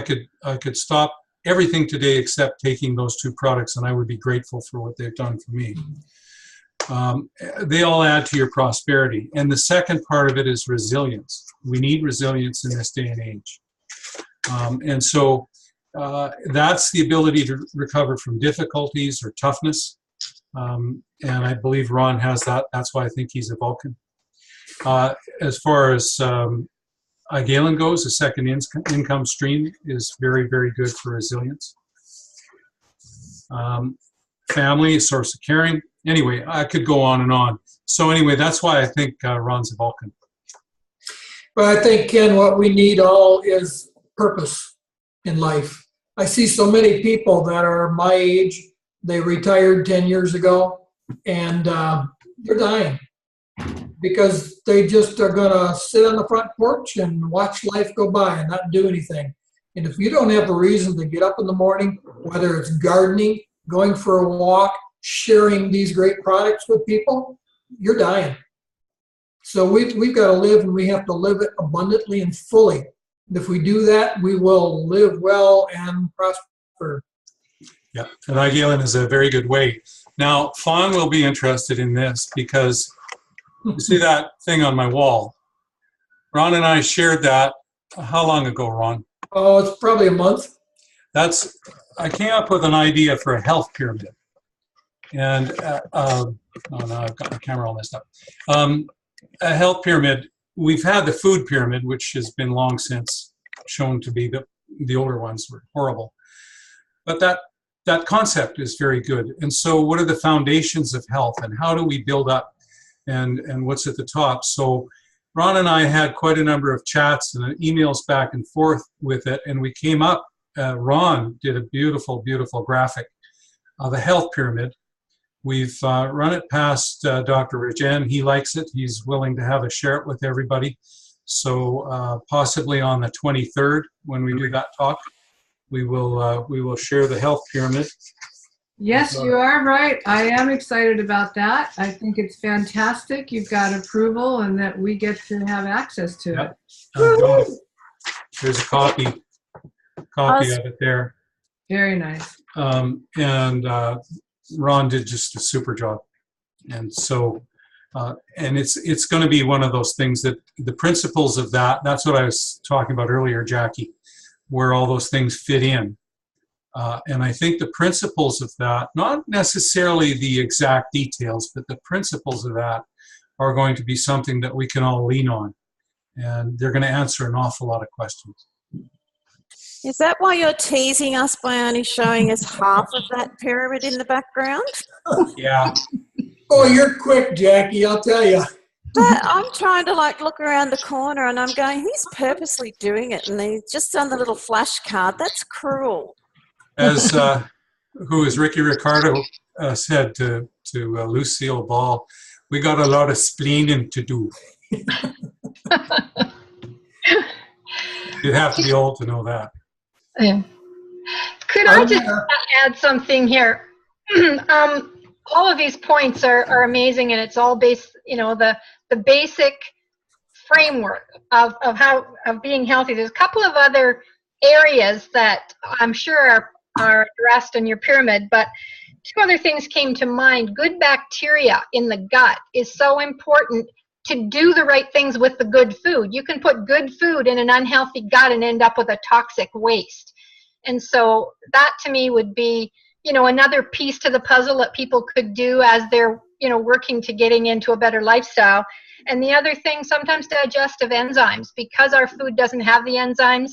could stop everything today except taking those two products, and I would be grateful for what they've done for me. They all add to your prosperity. And the second part of it is resilience. We need resilience in this day and age. And so that's the ability to recover from difficulties or toughness. And I believe Ron has that. That's why I think he's a Vulcan. As far as iGalen goes, a second income stream is very, very good for resilience. Family, a source of caring. Anyway, I could go on and on. So anyway, that's why I think Ron's a Vulcan. Well, I think, Ken, what we need all is purpose in life. I see so many people that are my age. They retired 10 years ago, and they're dying because they just are going to sit on the front porch and watch life go by and not do anything. And if you don't have a reason to get up in the morning, whether it's gardening, going for a walk, sharing these great products with people, you're dying. So we've got to live, and we have to live it abundantly and fully. And if we do that, we will live well and prosper. Yeah, and iGalen is a very good way. Now, Fawn will be interested in this because You see that thing on my wall? Ron and I shared that. How long ago, Ron? Oh, it's probably a month. I came up with an idea for a health pyramid. And, oh no, I've got my camera all messed up. A health pyramid, we've had the food pyramid, which has been long since shown to be the older ones were horrible. But that concept is very good. And so what are the foundations of health and how do we build up and what's at the top? So Ron and I had quite a number of chats and emails back and forth with it, and we came up, Ron did a beautiful, beautiful graphic of a health pyramid. We've run it past Dr. Rajan. He likes it. He's willing to have us share it with everybody. So possibly on the 23rd, when we do that talk, we will share the health pyramid. Yes, you are right. I am excited about that. I think it's fantastic. You've got approval and that we get to have access to Yep. it. There's a copy of it there. Very nice. And Ron did just a super job. And so, and it's going to be one of those things that the principles of that's what I was talking about earlier, Jackie, where all those things fit in. And I think the principles of that, not necessarily the exact details, but the principles of that are going to be something that we can all lean on. And they're going to answer an awful lot of questions. Is that why you're teasing us by only showing us half of that pyramid in the background? Yeah. Oh, you're quick, Jackie, I'll tell you. But I'm trying to look around the corner and I'm going, he's purposely doing it and he's just done the little flash card. That's cruel. As who is Ricky Ricardo said to Lucille Ball, we got a lot of splaining to do. You'd have to be old to know that. Yeah. Could I just add something here? All of these points are amazing, and it's all based, the basic framework of being healthy. There's a couple of other areas that I'm sure are addressed in your pyramid, but two other things came to mind. Good bacteria in the gut is so important to do the right things with the good food. You can put good food in an unhealthy gut and end up with a toxic waste. And so that to me would be, another piece to the puzzle that people could do as they're, working to getting into a better lifestyle. And the other thing, sometimes digestive enzymes, because our food doesn't have the enzymes,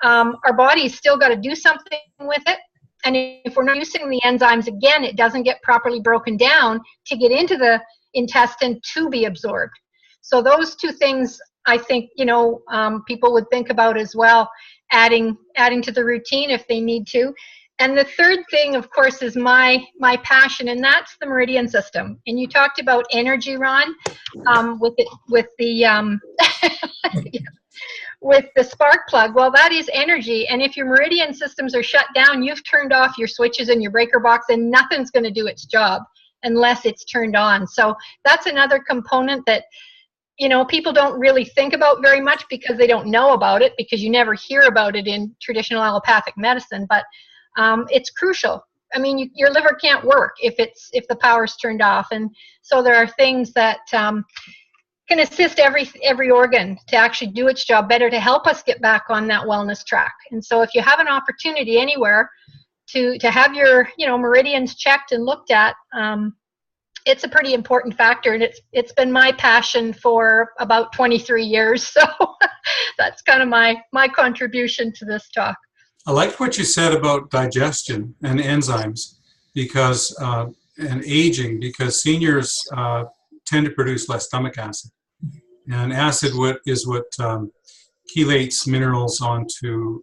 our body's still got to do something with it. And if we're not using the enzymes, again, it doesn't get properly broken down to get into the intestine to be absorbed. So those two things, I think, people would think about as well, adding to the routine if they need to. And the third thing, of course, is my passion, and that's the meridian system. And you talked about energy, Ron, with the with the spark plug. Well, that is energy. And if your meridian systems are shut down, you've turned off your switches in your breaker box, and nothing's going to do its job unless it's turned on. So that's another component that, people don't really think about very much because they don't know about it, because you never hear about it in traditional allopathic medicine. But it's crucial. I mean, your liver can't work if the power's turned off. And so there are things that can assist every organ to actually do its job better, to help us get back on that wellness track. And so if you have an opportunity anywhere to have your meridians checked and looked at, it's a pretty important factor, and it's been my passion for about 23 years. So that's kind of my contribution to this talk. I liked what you said about digestion and enzymes, because and aging, because seniors tend to produce less stomach acid, and acid is what chelates minerals onto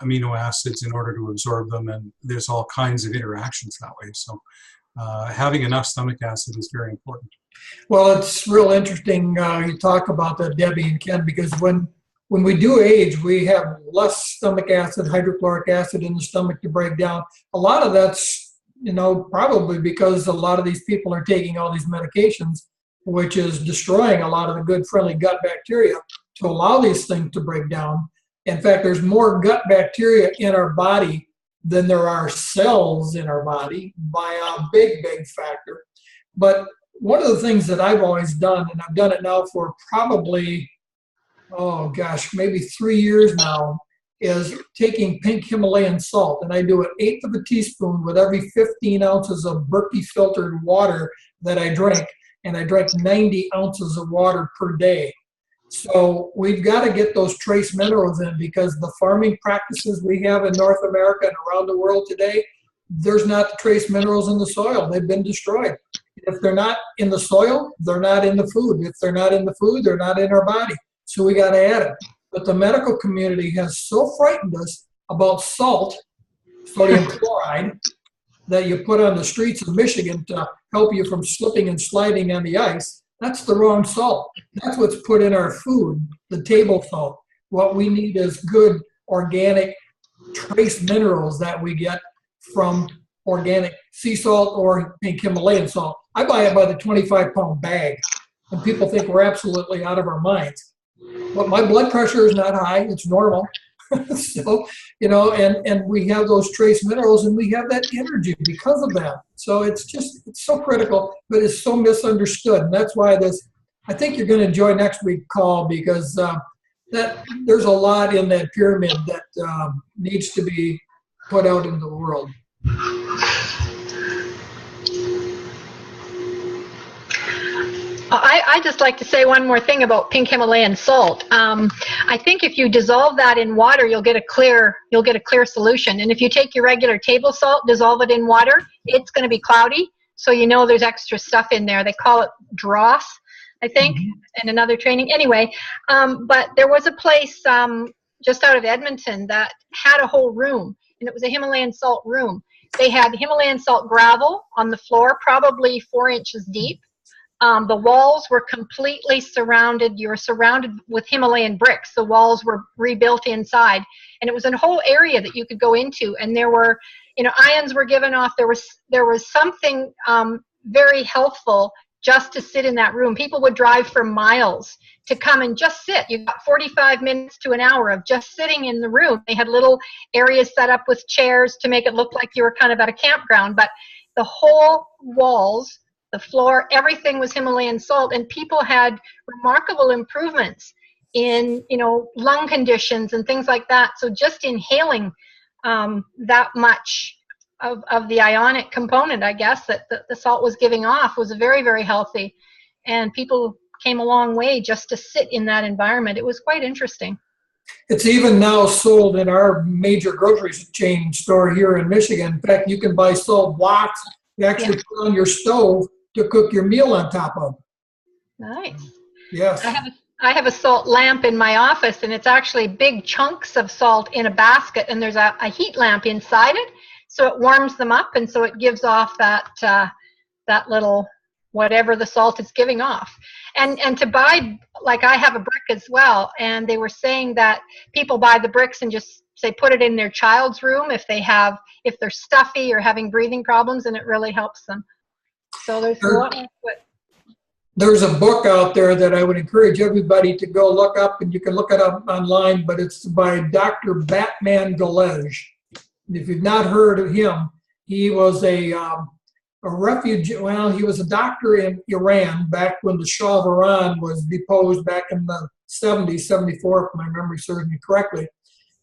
amino acids in order to absorb them, and there's all kinds of interactions that way. So having enough stomach acid is very important. Well, it's real interesting you talk about that, Debbie and Ken, because when we do age, we have less stomach acid, hydrochloric acid in the stomach to break down. A lot of that's, probably because a lot of these people are taking all these medications, which is destroying a lot of the good, friendly gut bacteria to allow these things to break down. In fact, there's more gut bacteria in our body than there are cells in our body by a big, big factor. But one of the things that I've always done, and I've done it now for probably, oh gosh, maybe 3 years now, is taking pink Himalayan salt, and I do an 1/8 of a teaspoon with every 15 ounces of Berkey filtered water that I drink, and I drink 90 ounces of water per day. So we've got to get those trace minerals in, because the farming practices we have in North America and around the world today, there's not the trace minerals in the soil. They've been destroyed. If they're not in the soil, they're not in the food. If they're not in the food, they're not in our body. So we got to add it. But the medical community has so frightened us about salt, sodium chloride, that you put on the streets of Michigan to help you from slipping and sliding on the ice. That's the wrong salt. That's what's put in our food, the table salt. What we need is good organic trace minerals that we get from organic sea salt or pink Himalayan salt. I buy it by the 25-pound bag, and people think we're absolutely out of our minds. But my blood pressure is not high, it's normal. So, you know, and we have those trace minerals, and we have that energy because of that. So it's so critical, but it's so misunderstood. And that's why I think you're going to enjoy next week's call, because that there's a lot in that pyramid that needs to be put out into the world. I just like to say one more thing about pink Himalayan salt. I think if you dissolve that in water, you'll get a clear solution. And if you take your regular table salt, dissolve it in water, it's going to be cloudy. So you know there's extra stuff in there. They call it dross, I think, in another training. Anyway, but there was a place just out of Edmonton that had a whole room, and it was a Himalayan salt room. They had Himalayan salt gravel on the floor, probably 4 inches deep. The walls were completely surrounded. You were surrounded with Himalayan bricks. The walls were rebuilt inside, and it was a whole area that you could go into. And there were, you know, ions were given off. There was something very healthful just to sit in that room. People would drive for miles to come and just sit. You got 45 minutes to an hour of just sitting in the room. They had little areas set up with chairs to make it look like you were kind of at a campground, but the whole walls, the floor, everything was Himalayan salt, and people had remarkable improvements in, you know, lung conditions and things like that. So just inhaling that much of the ionic component, I guess, that the salt was giving off was very, very healthy. And people came a long way just to sit in that environment. It was quite interesting. It's even now sold in our major grocery chain store here in Michigan. In fact, you can buy salt blocks you actually put on your stove to cook your meal on top of. Nice. Yes. I have a salt lamp in my office, and it's actually big chunks of salt in a basket, and there's a heat lamp inside it, so it warms them up, and so it gives off that little whatever the salt is giving off. And to buy, like I have a brick as well, and they were saying that people buy the bricks and just say put it in their child's room if they're stuffy or having breathing problems, and it really helps them. So there's a lot of it. There's a book out there that I would encourage everybody to go look up, and you can look it up online, but it's by Dr. Batman Galej. If you've not heard of him, he was a refugee. Well, he was a doctor in Iran back when the Shah of Iran was deposed back in the 70s, 74, if my memory serves me correctly.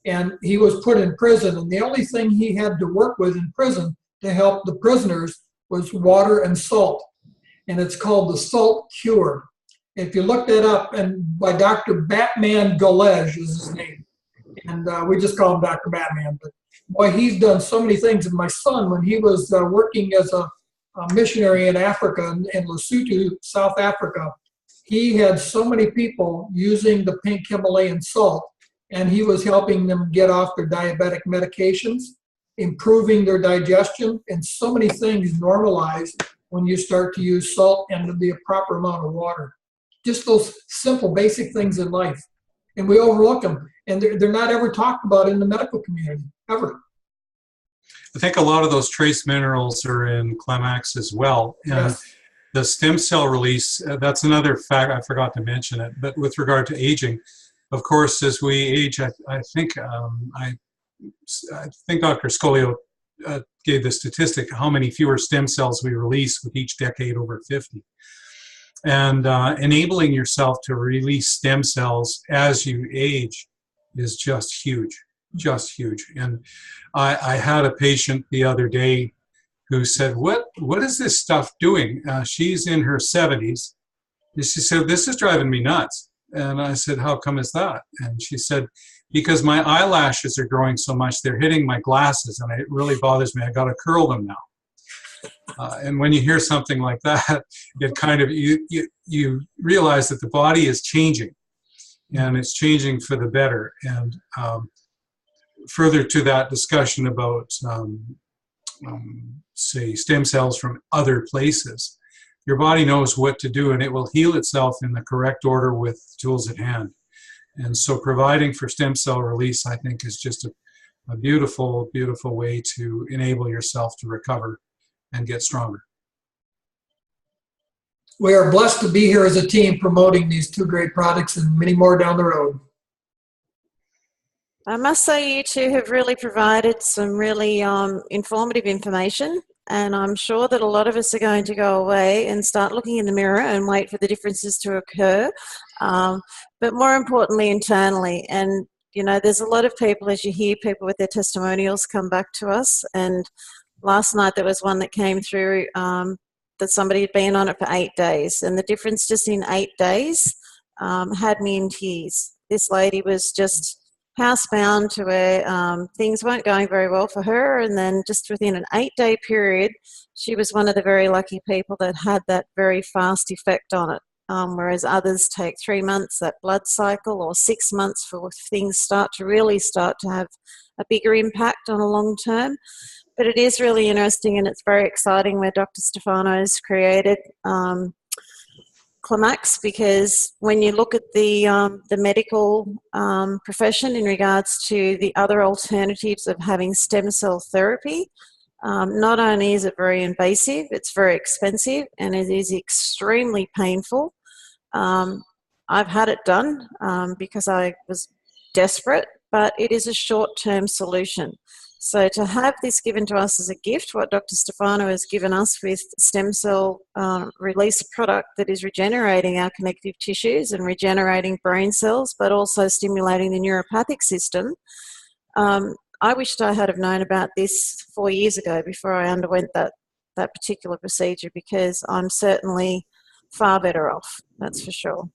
And he was put in prison, and the only thing he had to work with in prison to help the prisoners was water and salt. And it's called The Salt Cure. If you look that up, and by Dr. Batman Galej is his name. And we just call him Dr. Batman. But boy, he's done so many things. And my son, when he was working as a missionary in Africa, in Lesotho, South Africa, he had so many people using the pink Himalayan salt, and he was helping them get off their diabetic medications, improving their digestion, and so many things normalized when you start to use salt and the proper amount of water. Just those simple, basic things in life. And we overlook them. And they're not ever talked about in the medical community, ever. I think a lot of those trace minerals are in Climax as well. And Yes. the stem cell release, that's another fact, I forgot to mention it, but with regard to aging, of course, as we age, I think Dr. Scolio gave the statistic how many fewer stem cells we release with each decade over 50. And enabling yourself to release stem cells as you age is just huge, just huge. And I had a patient the other day who said, what is this stuff doing? She's in her 70s. And she said, this is driving me nuts. And I said, how come is that? And she said, because my eyelashes are growing so much, they're hitting my glasses, and it really bothers me. I got to curl them now. And when you hear something like that, it kind of, you realize that the body is changing, and it's changing for the better. And further to that discussion about, say, stem cells from other places, your body knows what to do, and it will heal itself in the correct order with tools at hand. And so providing for stem cell release, I think, is just a beautiful, beautiful way to enable yourself to recover and get stronger. We are blessed to be here as a team promoting these two great products and many more down the road. I must say you two have really provided some really informative information, and I'm sure that a lot of us are going to go away and start looking in the mirror and wait for the differences to occur, but more importantly internally. And you know, there's a lot of people, as you hear people with their testimonials come back to us, and last night there was one that came through that somebody had been on it for 8 days, and the difference just in 8 days had me in tears. This lady was just housebound to where things weren't going very well for her, and then just within an 8-day period, she was one of the very lucky people that had that very fast effect on it, whereas others take 3 months, that blood cycle, or 6 months for things start to have a bigger impact on a long term. But it is really interesting, and it's very exciting where Dr. Stefano's created Climax, because when you look at the medical profession in regards to the other alternatives of having stem cell therapy, not only is it very invasive, it's very expensive, and it is extremely painful. I've had it done because I was desperate, but it is a short-term solution. So to have this given to us as a gift, what Dr. Stefano has given us with stem cell release product that is regenerating our connective tissues and regenerating brain cells, but also stimulating the neuropathic system. I wished I had have known about this 4 years ago before I underwent that particular procedure, because I'm certainly far better off, that's for sure.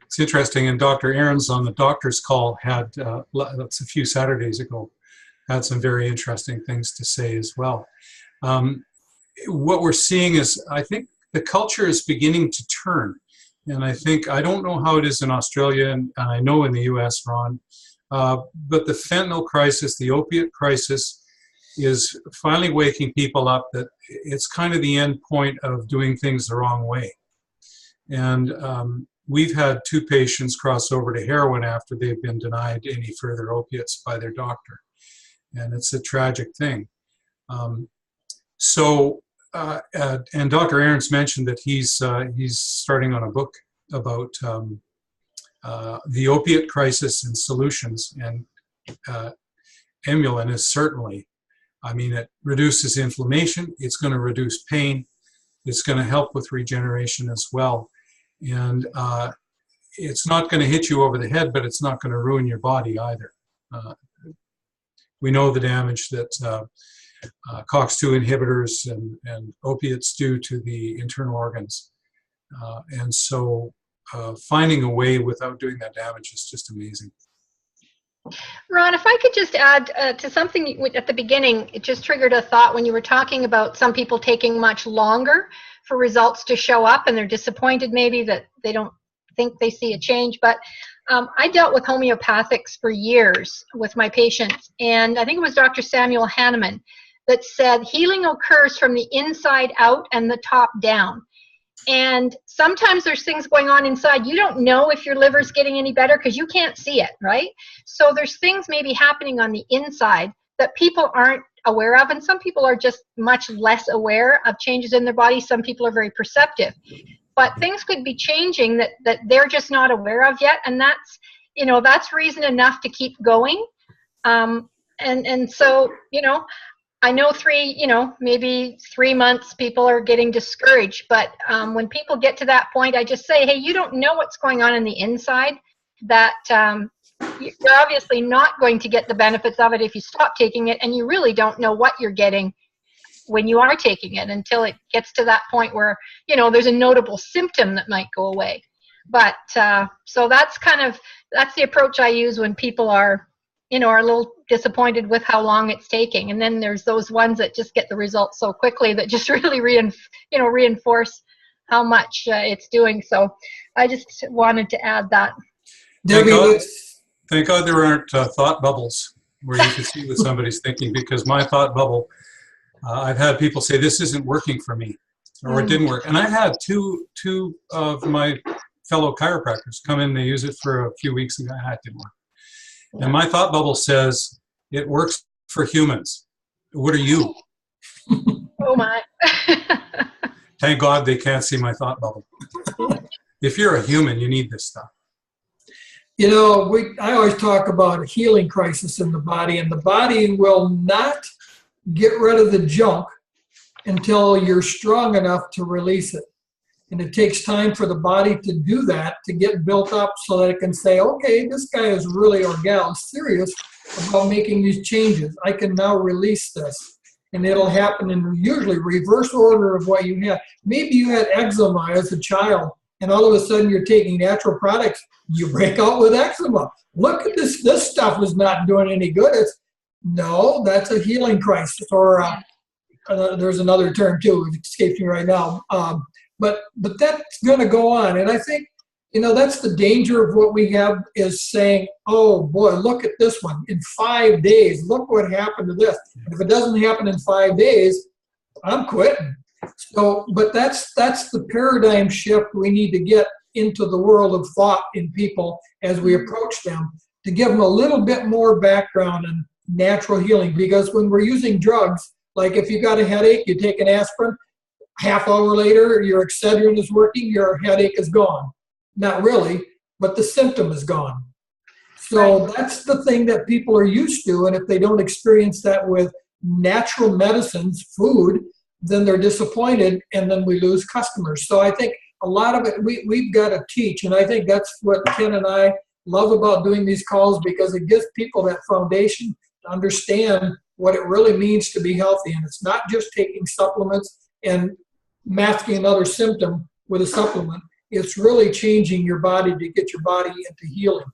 It's interesting, and Dr. Ahrens on the doctor's call had, that's a few Saturdays ago, had some very interesting things to say as well. What we're seeing is, I think the culture is beginning to turn. And I don't know how it is in Australia, and I know in the US, Ron, but the fentanyl crisis, the opiate crisis, is finally waking people up that it's kind of the end point of doing things the wrong way. And we've had 2 patients cross over to heroin after they've been denied any further opiates by their doctor. And it's a tragic thing. And Dr. Ahrens mentioned that he's starting on a book about the opiate crisis and solutions. And Emulin is certainly, it reduces inflammation, it's going to reduce pain, it's going to help with regeneration as well. And it's not going to hit you over the head, but it's not going to ruin your body either. We know the damage that COX-2 inhibitors and opiates do to the internal organs. And so finding a way without doing that damage is just amazing. Ron, if I could just add to something at the beginning, it just triggered a thought when you were talking about some people taking much longer for results to show up, and they're disappointed maybe that they don't think they see a change. But I dealt with homeopathics for years with my patients, and I think it was Dr. Samuel Hahnemann that said healing occurs from the inside out and the top down. And sometimes there's things going on inside. You don't know if your liver's getting any better because you can't see it, right? So there's things maybe happening on the inside that people aren't aware of, and some people are just much less aware of changes in their body. Some people are very perceptive, but things could be changing that they're just not aware of yet, and that's reason enough to keep going. And so, I know maybe 3 months people are getting discouraged, but when people get to that point, I just say, hey, you don't know what's going on the inside, that you're obviously not going to get the benefits of it if you stop taking it, and you really don't know what you're getting when you are taking it until it gets to that point where, there's a notable symptom that might go away. But so that's the approach I use when people are a little disappointed with how long it's taking. And then there's those ones that just get the results so quickly that just really reinforce how much it's doing. So I just wanted to add that. Thank God there aren't thought bubbles where you can see what somebody's thinking, because my thought bubble, I've had people say, this isn't working for me, or it didn't work. And I've had two of my fellow chiropractors come in, they use it for a few weeks and it didn't work. And my thought bubble says, it works for humans. What are you? Oh my. Thank God they can't see my thought bubble. If you're a human, you need this stuff. I always talk about a healing crisis in the body, and the body will not get rid of the junk until you're strong enough to release it. And it takes time for the body to do that, to get built up so that it can say, okay, this guy is really, or gal is serious about making these changes. I can now release this. And it'll happen in usually reverse order of what you had. Maybe you had eczema as a child, and all of a sudden you're taking natural products, you break out with eczema. Look at this. This stuff is not doing any good. No, that's a healing crisis. Or there's another term too. It escapes me right now. But that's going to go on. And I think, that's the danger of what we have, is saying, oh boy, look at this one. In 5 days, look what happened to this. And if it doesn't happen in 5 days, I'm quitting. So, but that's the paradigm shift we need to get into the world of thought in people as we approach them, to give them a little bit more background on natural healing. Because when we're using drugs, like if you got a headache, you take an aspirin, half hour later, your Excedrin is working, your headache is gone. Not really, but the symptom is gone. So that's the thing that people are used to. And if they don't experience that with natural medicines, food, then they're disappointed, and then we lose customers. So I think a lot of it, we've got to teach. And I think that's what Ken and I love about doing these calls, because it gives people that foundation to understand what it really means to be healthy. And it's not just taking supplements and masking another symptom with a supplement. It's really changing your body to get your body into healing.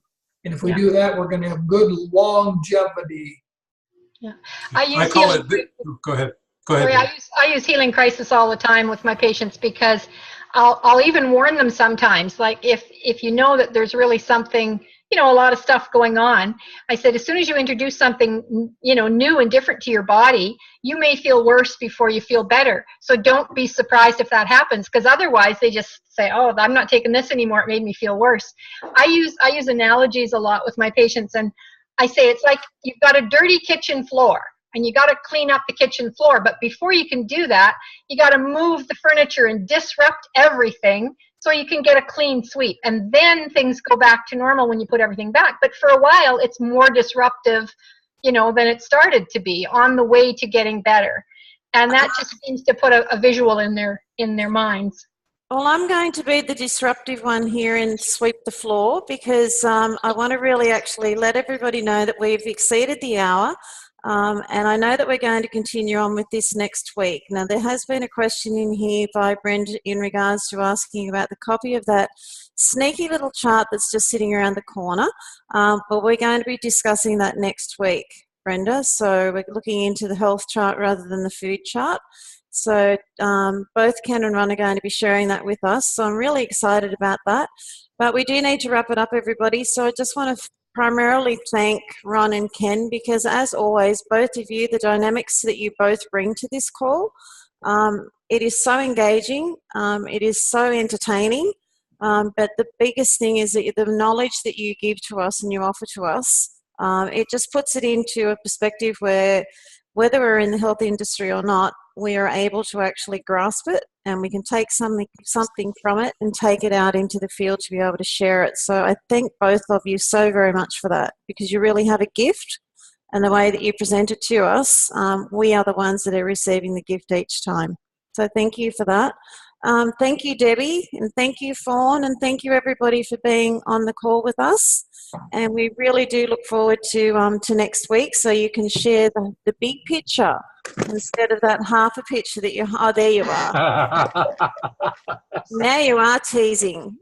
And if we do that, we're going to have good longevity. Yeah, Go ahead. Sorry, I use healing crisis all the time with my patients, because I'll even warn them sometimes. Like if you know that there's really something, a lot of stuff going on, I said, as soon as you introduce something, new and different to your body, you may feel worse before you feel better. So don't be surprised if that happens, because otherwise they just say, oh, I'm not taking this anymore. It made me feel worse. I use analogies a lot with my patients, and I say it's like you've got a dirty kitchen floor, and you got to clean up the kitchen floor. But before you can do that, you got to move the furniture and disrupt everything so you can get a clean sweep. And then things go back to normal when you put everything back. But for a while, it's more disruptive, than it started to be on the way to getting better. And that just seems to put a visual in their minds. Well, I'm going to be the disruptive one here and sweep the floor, because I want to really actually let everybody know that we've exceeded the hour. And I know that we're going to continue on with this next week. Now, there has been a question in here by Brenda in regards to asking about the copy of that sneaky little chart that's just sitting around the corner. But we're going to be discussing that next week, Brenda. So we're looking into the health chart rather than the food chart. So both Ken and Ron are going to be sharing that with us. So I'm really excited about that. But we do need to wrap it up, everybody. So I just want to primarily thank Ron and Ken, because as always, both of you, the dynamics that you both bring to this call, it is so engaging, it is so entertaining, but the biggest thing is that the knowledge that you give to us and you offer to us, it just puts it into a perspective where whether we're in the health industry or not, we are able to actually grasp it, and we can take something from it and take it out into the field to be able to share it. So I thank both of you so very much for that, because you really have a gift, and the way that you present it to us, we are the ones that are receiving the gift each time. So thank you for that. Thank you, Debbie, and thank you, Fawn, and thank you, everybody, for being on the call with us. And we really do look forward to next week, so you can share the big picture instead of that half a picture that you. Oh, there you are. Now you are teasing.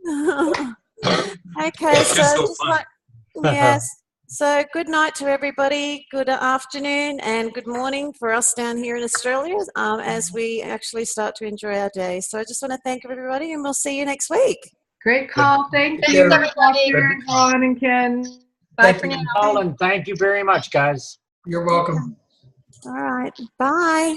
Okay, so so just fun. like yes. So good night to everybody. Good afternoon and good morning for us down here in Australia as we actually start to enjoy our day. So I just want to thank everybody, and we'll see you next week. Great call. Thank Thanks, you, everybody. Dr. Vaughn and Ken. Bye Thank for you. now. Colin, thank you very much, guys. You're welcome. All right. Bye.